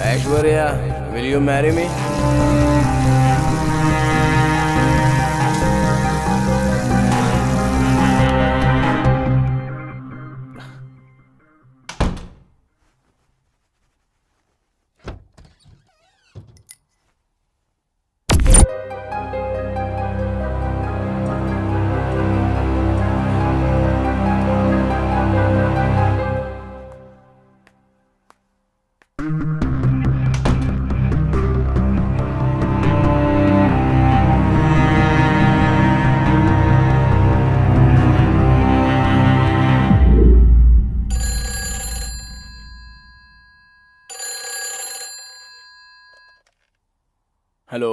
Aishwarya, will you marry me? Hello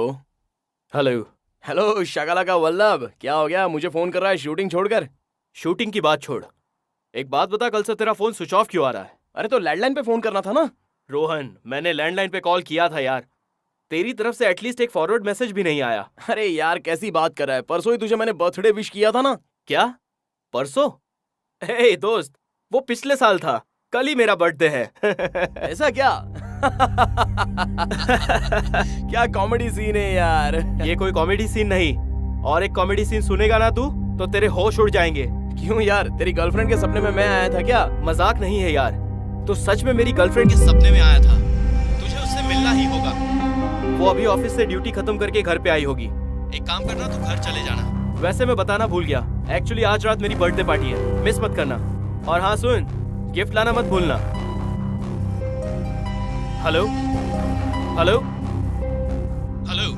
hello. Hello शगला का वल्लभ, क्या हो गया? मुझे फोन कर रहा है शूटिंग छोड़कर? शूटिंग की बात छोड़, एक बात बता, कल से तेरा फोन स्विच ऑफ क्यों आ रहा है? अरे तो लैंडलाइन पे फोन करना था ना। रोहन, मैंने लैंडलाइन पे कॉल किया था यार, तेरी तरफ से एटलीस्ट एक फॉरवर्ड मैसेज भी नहीं आया। अरे यार कैसी बात कर रहा है, परसों ही तुझे मैंने बर्थडे विश किया था ना। क्या परसों? हे दोस्त, वो पिछले साल था, कल ही मेरा बर्थडे है। ऐसा क्या? क्या कॉमेडी सीन है यार। ये कोई कॉमेडी सीन नहीं, और एक कॉमेडी सीन सुनेगा ना तू तो तेरे होश उड़ जाएंगे। क्यों यार, तेरी गर्लफ्रेंड के सपने में मैं आया था क्या? मजाक नहीं है यार, तो सच में मेरी गर्लफ्रेंड के सपने में आया था। तुझे उससे मिलना ही होगा। वो अभी ऑफिस से ड्यूटी खत्म करके घर पे आई होगी। एक काम करना, तू घर चले जाना। वैसे मैं बताना भूल गया, एक्चुअली आज रात मेरी बर्थडे पार्टी है, मिस मत करना। और हाँ सुन, गिफ्ट लाना मत भूलना। Hello hello hello.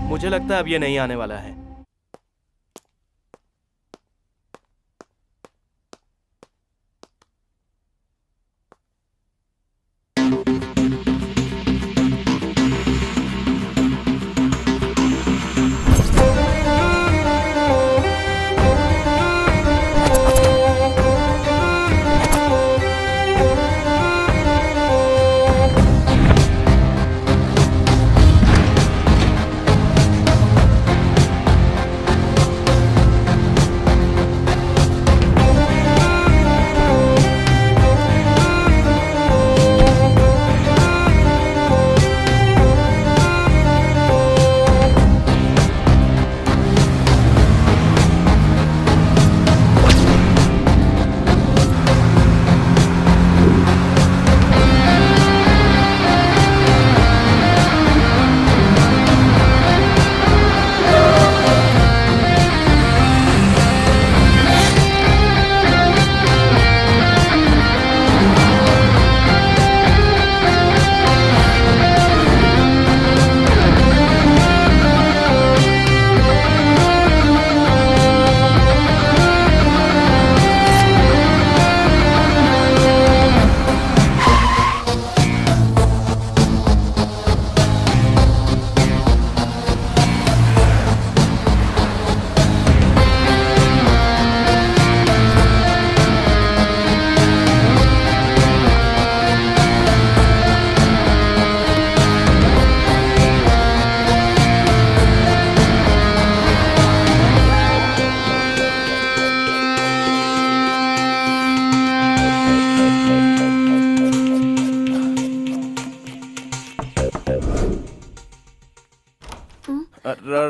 मुझे लगता है अब ये नहीं आने वाला है।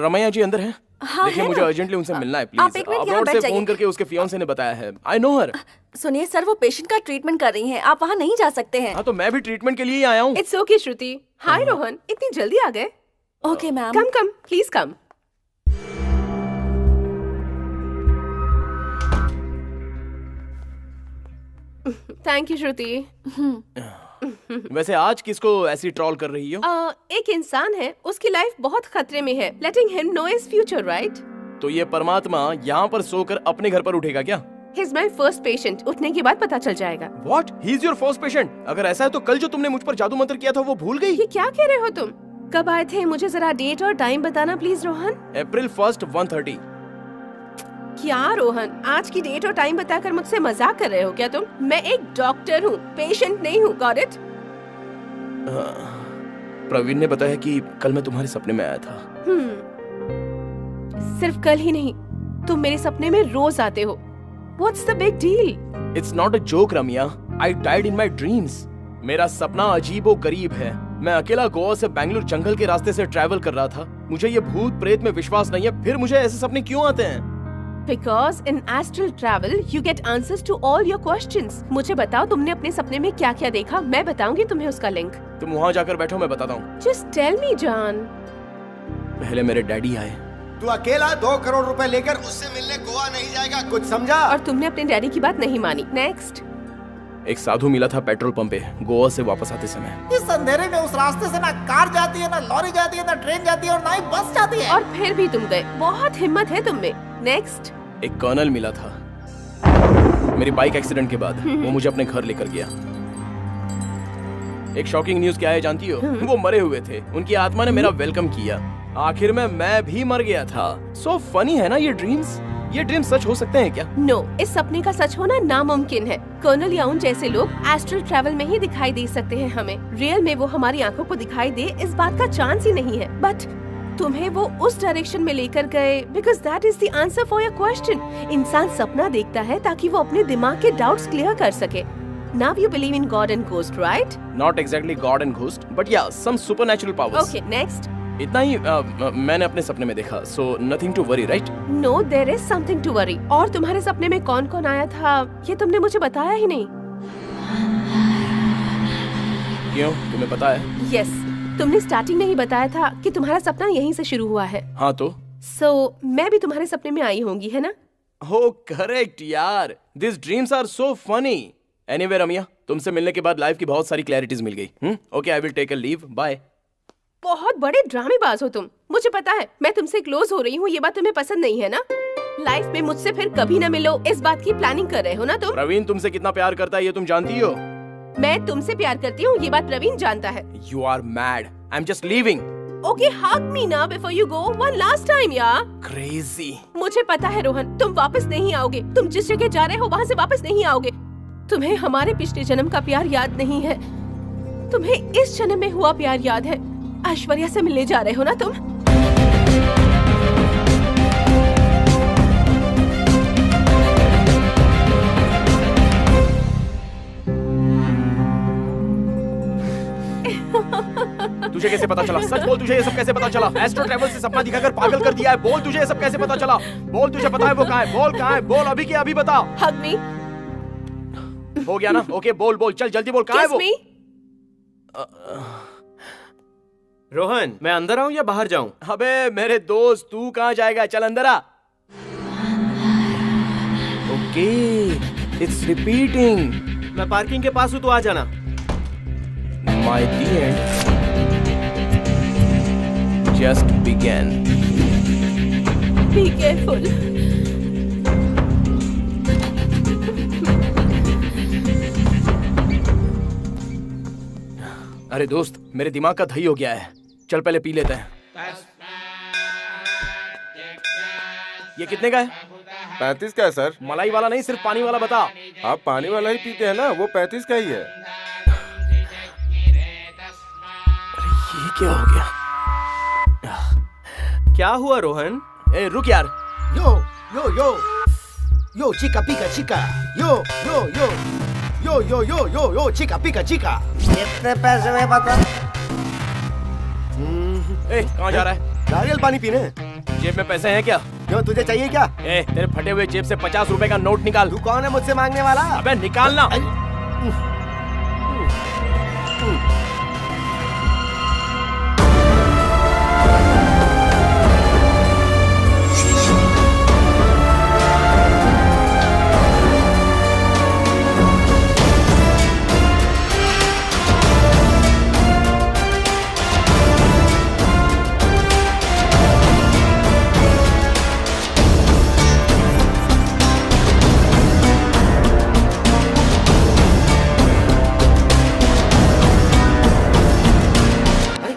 रमैया जी अंदर हैं? हाँ, देखिए है मुझे ना? अर्जेंटली उनसे मिलना है आप प्लीज। एक मिनट यहाँ अब्रॉड बैठ से जाइए। फोन करके उसके फियांसे ने बताया है। आई नो हर। सुनिए सर, वो पेशेंट का ट्रीटमेंट कर रही हैं, आप वहाँ नहीं जा सकते हैं। हाँ तो मैं भी ट्रीटमेंट के लिए ही आया हूँ। It's okay Shruti. Hi Rohan, इतनी जल्दी आ गए? Okay ma'am. Come come please come. Thank you Shruti. वैसे आज किसको ऐसी ट्रॉल कर रही हो? एक इंसान है, उसकी लाइफ बहुत खतरे में है। लेटिंग him know his future, right? तो ये परमात्मा यहाँ पर सोकर अपने घर पर उठेगा क्या? He is my first patient. उठने के बाद पता चल जाएगा। What? He is your first patient? अगर ऐसा है तो कल जो तुमने मुझ पर जादू मंत्र किया था वो भूल गई? ये क्या कह रहे हो तुम? कब आए थे? मुझे जरा डेट और टाइम बताना प्लीज रोहन। April 1st 1:30। क्या रोहन, आज की डेट और टाइम बताकर मुझसे मजाक कर रहे हो क्या तुम? मैं एक डॉक्टर हूँ, पेशेंट नहीं हूँ। Got it? प्रवीण ने बताया कि कल मैं तुम्हारे सपने में आया था। सिर्फ कल ही नहीं, तुम मेरे सपने में रोज आते हो। What's the big deal? It's not a joke, Ramiya. I died in my dreams. मेरा सपना अजीबो गरीब है। मैं अकेला गोवा से बेंगलुरु जंगल के रास्ते से ट्रैवल कर रहा था। मुझे ये भूत प्रेत में विश्वास नहीं है, फिर मुझे ऐसे सपने क्यों आते हैं? Because in astral travel you get answers to all your questions. मुझे बताओ तुमने अपने सपने में क्या क्या देखा? मैं बताऊंगी तुम्हें उसका लिंक। तुम वहाँ जाकर बैठो, मैं बताता हूँ। Just tell me, जान। पहले मेरे डैडी आए। तू अकेला 2 करोड़ रुपए लेकर उससे मिलने गोवा नहीं जाएगा, कुछ समझा? और तुमने अपने डैडी की बात नहीं मानी। नेक्स्ट। एक साधु मिला था पेट्रोल पंप पे गोवा से वापस आते समय। इस अंधेरे में उस रास्ते से ना कार जाती है, ना लॉरी जाती है, ना ट्रेन जाती है और ना ही बस जाती है। और फिर भी तुम गए। बहुत हिम्मत है तुम में। नेक्स्ट। एक कर्नल मिला था मेरी बाइक एक्सीडेंट के बाद। वो मुझे अपने घर लेकर गया। एक शॉकिंग न्यूज क्या है जानती हो? वो मरे हुए थे, उनकी आत्मा ने मेरा वेलकम किया। आखिर में मैं भी मर गया था। सो फनी है ना ये ड्रीम्स? ये ड्रीम्स सच हो सकते हैं क्या? नो, इस सपने का सच होना नामुमकिन है। कर्नल या उन जैसे लोग एस्ट्रल ट्रैवल में ही दिखाई दे सकते हैं हमें। रियल में वो हमारी आंखों को दिखाई दे, इस बात का चांस ही नहीं है। बट तुम्हें वो उस डायरेक्शन में लेकर गए because that is the answer for your question. इंसान सपना देखता है ताकि वो अपने दिमाग के डाउट्स क्लियर कर सके। Now you believe in God and ghost, right? Not exactly God and ghost, but yeah, some supernatural powers. Okay, next. इतना ही मैंने अपने सपने में देखा, so nothing to worry, right? No, there is something to worry. और तुम्हारे सपने में कौन कौन आया था ये तुमने मुझे बताया ही नहीं। क्यों? तुम्हें पता है? Yes, तुमने स्टार्टिंग में ही बताया था कि तुम्हारा सपना यहीं से शुरू हुआ है। हाँ तो? So मैं भी तुम्हारे सपने में आई होंगी, है ना? Oh, correct यार। These dreams are so funny. Anyway, Ramiya, तुमसे मिलने के बाद लाइफ की बहुत सारी क्लैरिटीज मिल गई। Okay, I will take a leave. Bye. बहुत बड़े ड्रामेबाज हो तुम। मुझे पता है, मैं तुमसे क्लोज हो रही हूँ, ये बात तुम्हें पसंद नहीं है ना? लाइफ में मुझसे फिर कभी ना मिलो, इस बात की प्लानिंग कर रहे हो ना तुम? प्रवीण तुमसे कितना प्यार करता है ये तुम जानती हो? मैं तुमसे प्यार करती हूँ, ये बात प्रवीण जानता है। You are mad. I'm just leaving. Okay, hug me now before you go. One last time, यार। Crazy. मुझे पता है रोहन, तुम वापस नहीं आओगे। तुम जिस जगह जा रहे हो वहाँ से वापस नहीं आओगे। तुम्हें हमारे पिछले जन्म का प्यार याद नहीं है, तुम्हें इस जन्म में हुआ प्यार याद है। ऐश्वर्या से मिलने जा रहे हो ना तुम? तुझे कैसे पता चला? सच बोल, तुझे ये सब कैसे पता चला? एस्ट्रो ट्रैवल से सपना दिखाकर पागल कर दिया है। बोल, तुझे ये सब कैसे पता चला? बोल, तुझे पता है वो कहाँ है? बोल कहाँ है? बोल अभी के अभी बता। हग मी। हो गया ना? ओके, बोल बोल, चल जल्दी बोल, कहाँ है वो? रोहन, मैं अंदर आऊं या बाहर जाऊं? अबे मेरे दोस्त, तू कहाँ जाएगा? चल अंदर आ। Okay, it's repeating. मैं पार्किंग के पास हूँ, तो आ जाना। My the end just began. Be careful. अरे दोस्त, मेरे दिमाग का दही हो गया है। चल पहले पी लेते हैं। ये कितने का है? 35 का है सर। मलाई वाला नहीं, सिर्फ पानी वाला बता। आप पानी वाला ही पीते हैं ना, वो 35 का ही है। ये क्या हो गया? क्या हुआ रोहन? ए रुक यार। यो यो यो यो चिका पिका चिका यो यो यो यो यो यो यो यो चिका पिका चिका। कितने पैसे में बता? ए कहाँ जा रहा है? नारियल पानी पीने। जेब में पैसे हैं क्या? क्यों, तुझे चाहिए क्या? ए, तेरे फटे हुए जेब से 50 रुपए का नोट निकाल। तू कौन है मुझसे मांगने वाला? अबे निकालना।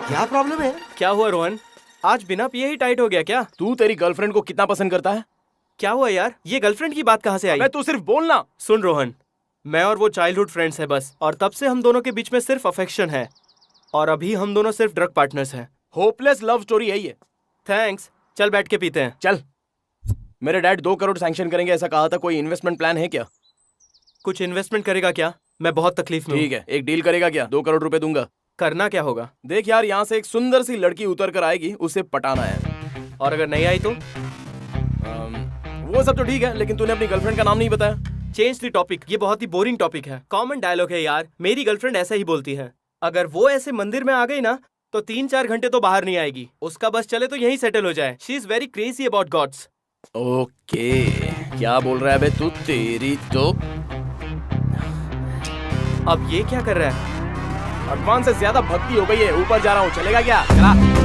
क्या प्रॉब्लम है? क्या हुआ रोहन? आज बिना पिए ही टाइट हो गया क्या? तू तेरी गर्लफ्रेंड को कितना पसंद करता है? क्या हुआ यार? ये गर्लफ्रेंड की बात कहाँ से आई? मैं तू सिर्फ बोलना। सुन रोहन, मैं और वो चाइल्डहुड फ्रेंड्स हैं बस, और तब से हम दोनों के बीच में सिर्फ अफेक्शन है, और अभी हम दोनों सिर्फ ड्रग पार्टनर्स हैं। होपलेस लव स्टोरी है ये। थैंक्स, चल बैठ के पीते हैं। चल। मेरे डैड 2 करोड़ सैंक्शन करेंगे ऐसा कहा था, कोई इन्वेस्टमेंट प्लान है क्या? कुछ इन्वेस्टमेंट करेगा क्या? मैं बहुत तकलीफ में हूँ। ठीक है, एक डील करेगा क्या? 2 करोड़ रुपए दूंगा। करना क्या होगा? देख यार, यहाँ से एक सुंदर सी लड़की उतर कर आएगी, उसे पटाना है। और अगर नहीं आई तो? वो सब तो ठीक है, लेकिन तूने अपनी गर्लफ्रेंड का नाम नहीं बताया। चेंज द टॉपिक, ये बहुत ही बोरिंग टॉपिक है। कॉमन डायलॉग है यार, मेरी गर्लफ्रेंड ऐसा ही बोलती है। अगर वो ऐसे मंदिर में आ गई ना तो 3-4 घंटे तो बाहर नहीं आएगी। उसका बस चले तो यहीं सेटल हो जाए। She is very crazy about God's. Okay, क्या बोल रहा है बे तू? तेरी तो अब ये क्या कर रहा है? भगवान से ज्यादा भक्ति हो गई है। ऊपर जा रहा हूँ, चलेगा क्या? चला।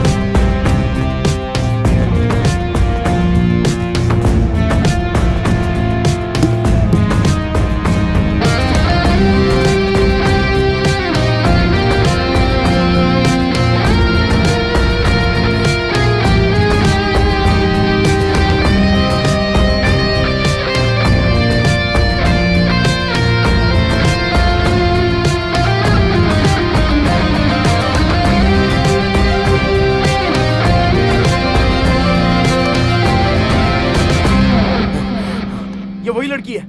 ये वही लड़की है।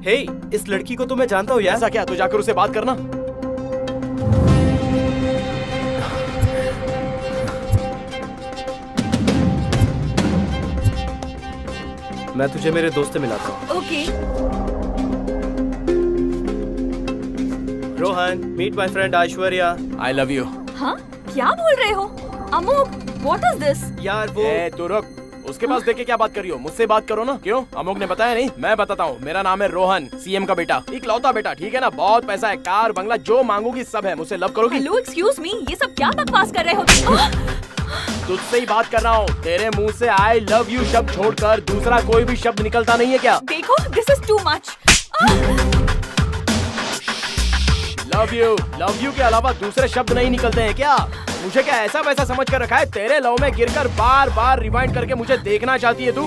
हे, इस लड़की को तो मैं जानता हूँ यार। ऐसा क्या? तो जाकर उसे बात करना। मैं तुझे मेरे दोस्त से मिलाता हूँ। Okay. Rohan, meet my friend Aishwarya. I love you. हाँ, क्या बोल रहे हो? Amok, what is this? यार वो तू रुक। उसके पास देख के क्या बात कर रही हो? मुझसे बात करो ना। क्यों? अमोक ने बताया नहीं? मैं बताता हूँ। मेरा नाम है रोहन, सीएम का बेटा, इकलौता बेटा, ठीक है ना? बहुत पैसा है, कार बंगला जो मांगोगी सब है। मुझसे लव करोगी? हेलो, एक्सक्यूज मी, ये सब क्या बकवास कर रहे हो? तुझसे ही बात कर रहा हूँ। तेरे मुंह से आई लव यू शब्द छोड़कर दूसरा कोई भी शब्द निकलता नहीं है क्या? देखो, this is too much. Love you के अलावा दूसरे शब्द नहीं निकलते हैं क्या? मुझे क्या ऐसा वैसा समझ कर रखा है? तेरे लव में गिरकर बार बार रिवाइंड करके मुझे देखना चाहती है तू?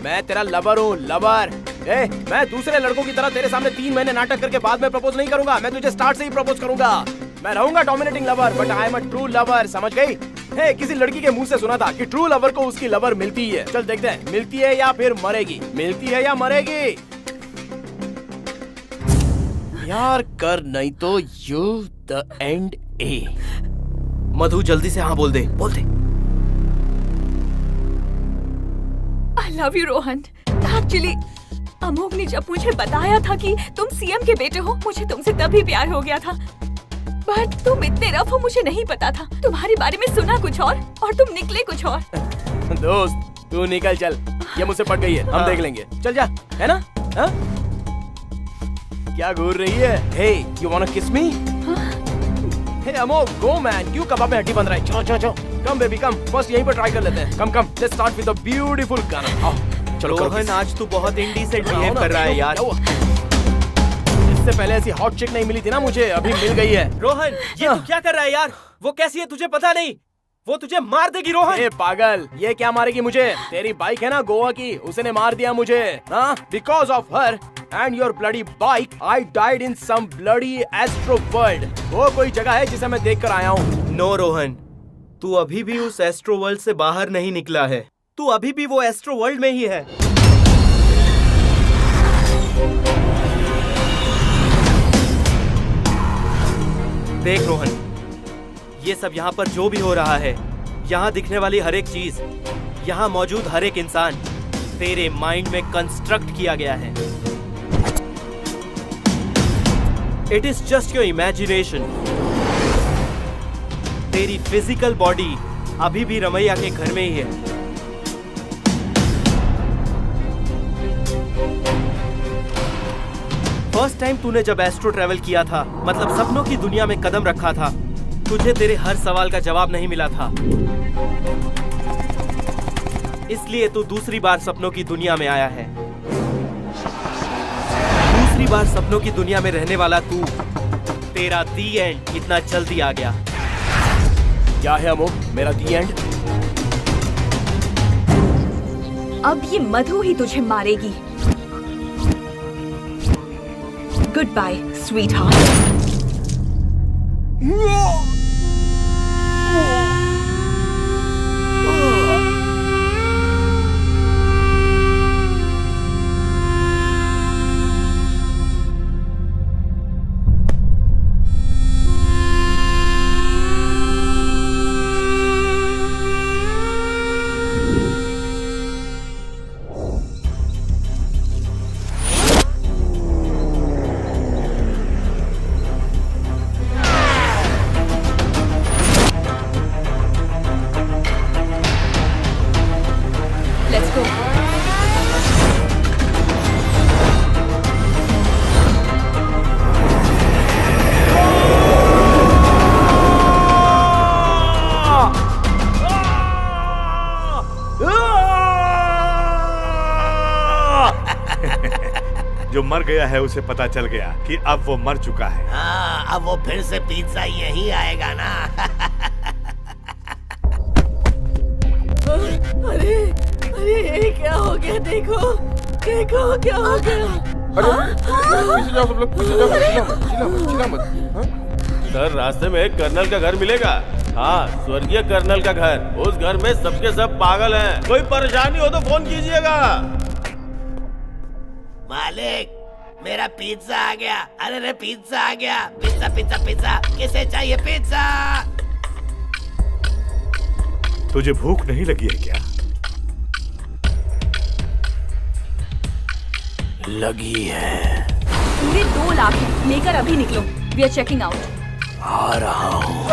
मैं तेरा लवर हूँ, लवर। मैं दूसरे लड़कों की तरह तेरे सामने 3 महीने नाटक करके बाद में प्रपोज नहीं करूंगा। मैं तुझे स्टार्ट से ही प्रपोज करूंगा। मैं रहूंगा dominating lover, but I am a true lover, समझ गई? किसी लड़की के मुंह से सुना था कि ट्रू लवर को उसकी लवर मिलती ही है। चल देखते हैं, मिलती है या फिर मरेगी? मिलती है या मरेगी? यार कर, नहीं तो यू द एंड ए। मधु, जल्दी से हाँ बोल दे, बोल दे। I love you Rohan. Actually Amogh ने जब मुझे बताया था कि तुम सीएम के बेटे हो, मुझे तुमसे तभी प्यार हो गया था। बट तुम इतने रफ हो, मुझे नहीं पता था। तुम्हारे बारे में सुना कुछ और तुम निकले कुछ और। दोस्त तू निकल चल, ये मुझसे पट गई है, हम देख लेंगे। चल जा, है ना? हाँ? क्या घूर रही है? हे, यू वांना किस मी? हे अमोक, गो मैन, क्यों कबाब में हड्डी बन रहा है? चलो चलो चलो, कम बेबी कम, फर्स्ट यहीं पर ट्राई कर लेते हैं। Come come, let's start with the beautiful गाना। आओ चलो। रोहन, आज तू बहुत इंडिसेंट बिहेव कर रहा है यार। इससे पहले ऐसी हॉट चिक नहीं मिली थी ना मुझे, अभी मिल गई है। रोहन, ये तू क्या कर रहा है यार? वो कैसी है तुझे पता नहीं? वो तुझे मार देगी रोहन। ए पागल, ये क्या मारेगी मुझे? तेरी बाइक है ना गोवा की, उसने मार दिया मुझे। हाँ, because of her and your bloody bike I died in some bloody astro world. वो कोई जगह है जिसे मैं देख कर आया हूँ। नो रोहन, तू अभी भी उस एस्ट्रो वर्ल्ड से बाहर नहीं निकला है। तू अभी भी वो एस्ट्रो वर्ल्ड में ही है। देख रोहन, ये सब यहाँ पर जो भी हो रहा है, यहाँ दिखने वाली हर एक चीज, यहाँ मौजूद हर एक इंसान तेरे माइंड में कंस्ट्रक्ट किया गया है। It is just your imagination. तेरी फिजिकल बॉडी अभी भी रमैया के घर में ही है। फर्स्ट टाइम तूने जब एस्ट्रो ट्रैवल किया था, मतलब सपनों की दुनिया में कदम रखा था, तुझे तेरे हर सवाल का जवाब नहीं मिला था। इसलिए तू दूसरी बार सपनों की दुनिया में आया है। दूसरी बार सपनों की दुनिया में रहने वाला तू, तेरा दी एंड इतना जल्दी आ गया। क्या है अमोघ मेरा दी एंड? अब ये मधु ही तुझे मारेगी। Goodbye sweetheart. Let's go. जो मर गया है उसे पता चल गया कि अब वो मर चुका है। हाँ, अब वो फिर से पिज्जा यही आएगा ना। अरे अरे ये क्या हो गया? देखो देखो क्या हो गया। पीछे जाओ सब लोग, पीछे जाओ, चिल्ला मत। हाँ? सर रास्ते में एक कर्नल का घर मिलेगा। हाँ, स्वर्गीय कर्नल का घर। उस घर में सबके सब पागल हैं। कोई परेशानी हो तो फोन कीजिएगा। मालिक, मेरा पिज्जा आ गया। अरे रे पिज्जा आ गया। पिज्जा पिज्जा पिज्जा, किसे चाहिए पिज्जा? तुझे भूख नहीं लगी है क्या? लगी है। पूरे 2 लाख हैं। लेकर अभी निकलो। We are checking out. आ रहा हूँ।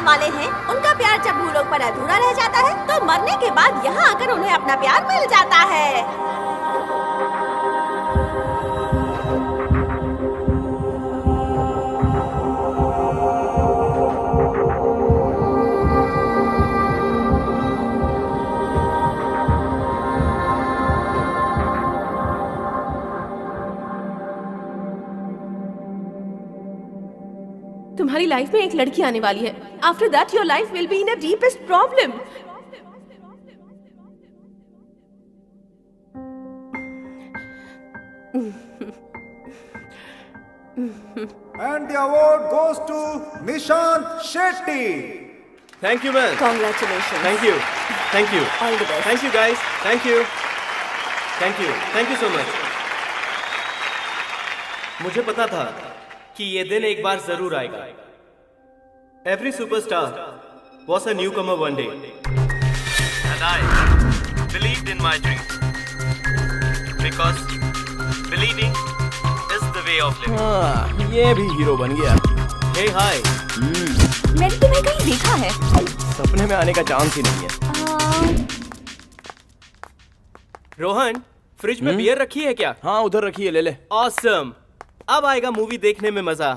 वाले हैं, उनका प्यार जब भूलोक पर अधूरा रह जाता है तो मरने के बाद यहाँ आकर उन्हें अपना प्यार मिल जाता है। तुम्हारी लाइफ में एक लड़की आने वाली है। After that your life will be in a deepest problem. And the award goes to Nishant Shetty. Thank you, man. Congratulations. Thank you. Thank you. All the best. Thank you, guys. Thank you. Thank you. Thank you so much. मुझे पता था कि ये दिन एक बार जरूर आएगा. Every superstar was a newcomer one day. And I believed in my dreams. Because believing is the way of living. हाँ, ये भी हीरो बन गया. Hey, hi. मैंने तुम्हें कहीं देखा है. सपने में आने का चांस ही नहीं है. रोहन, फ्रिज में बियर रखी है क्या? हाँ, उधर रखी है, ले ले. Awesome. अब आएगा मूवी देखने में मजा.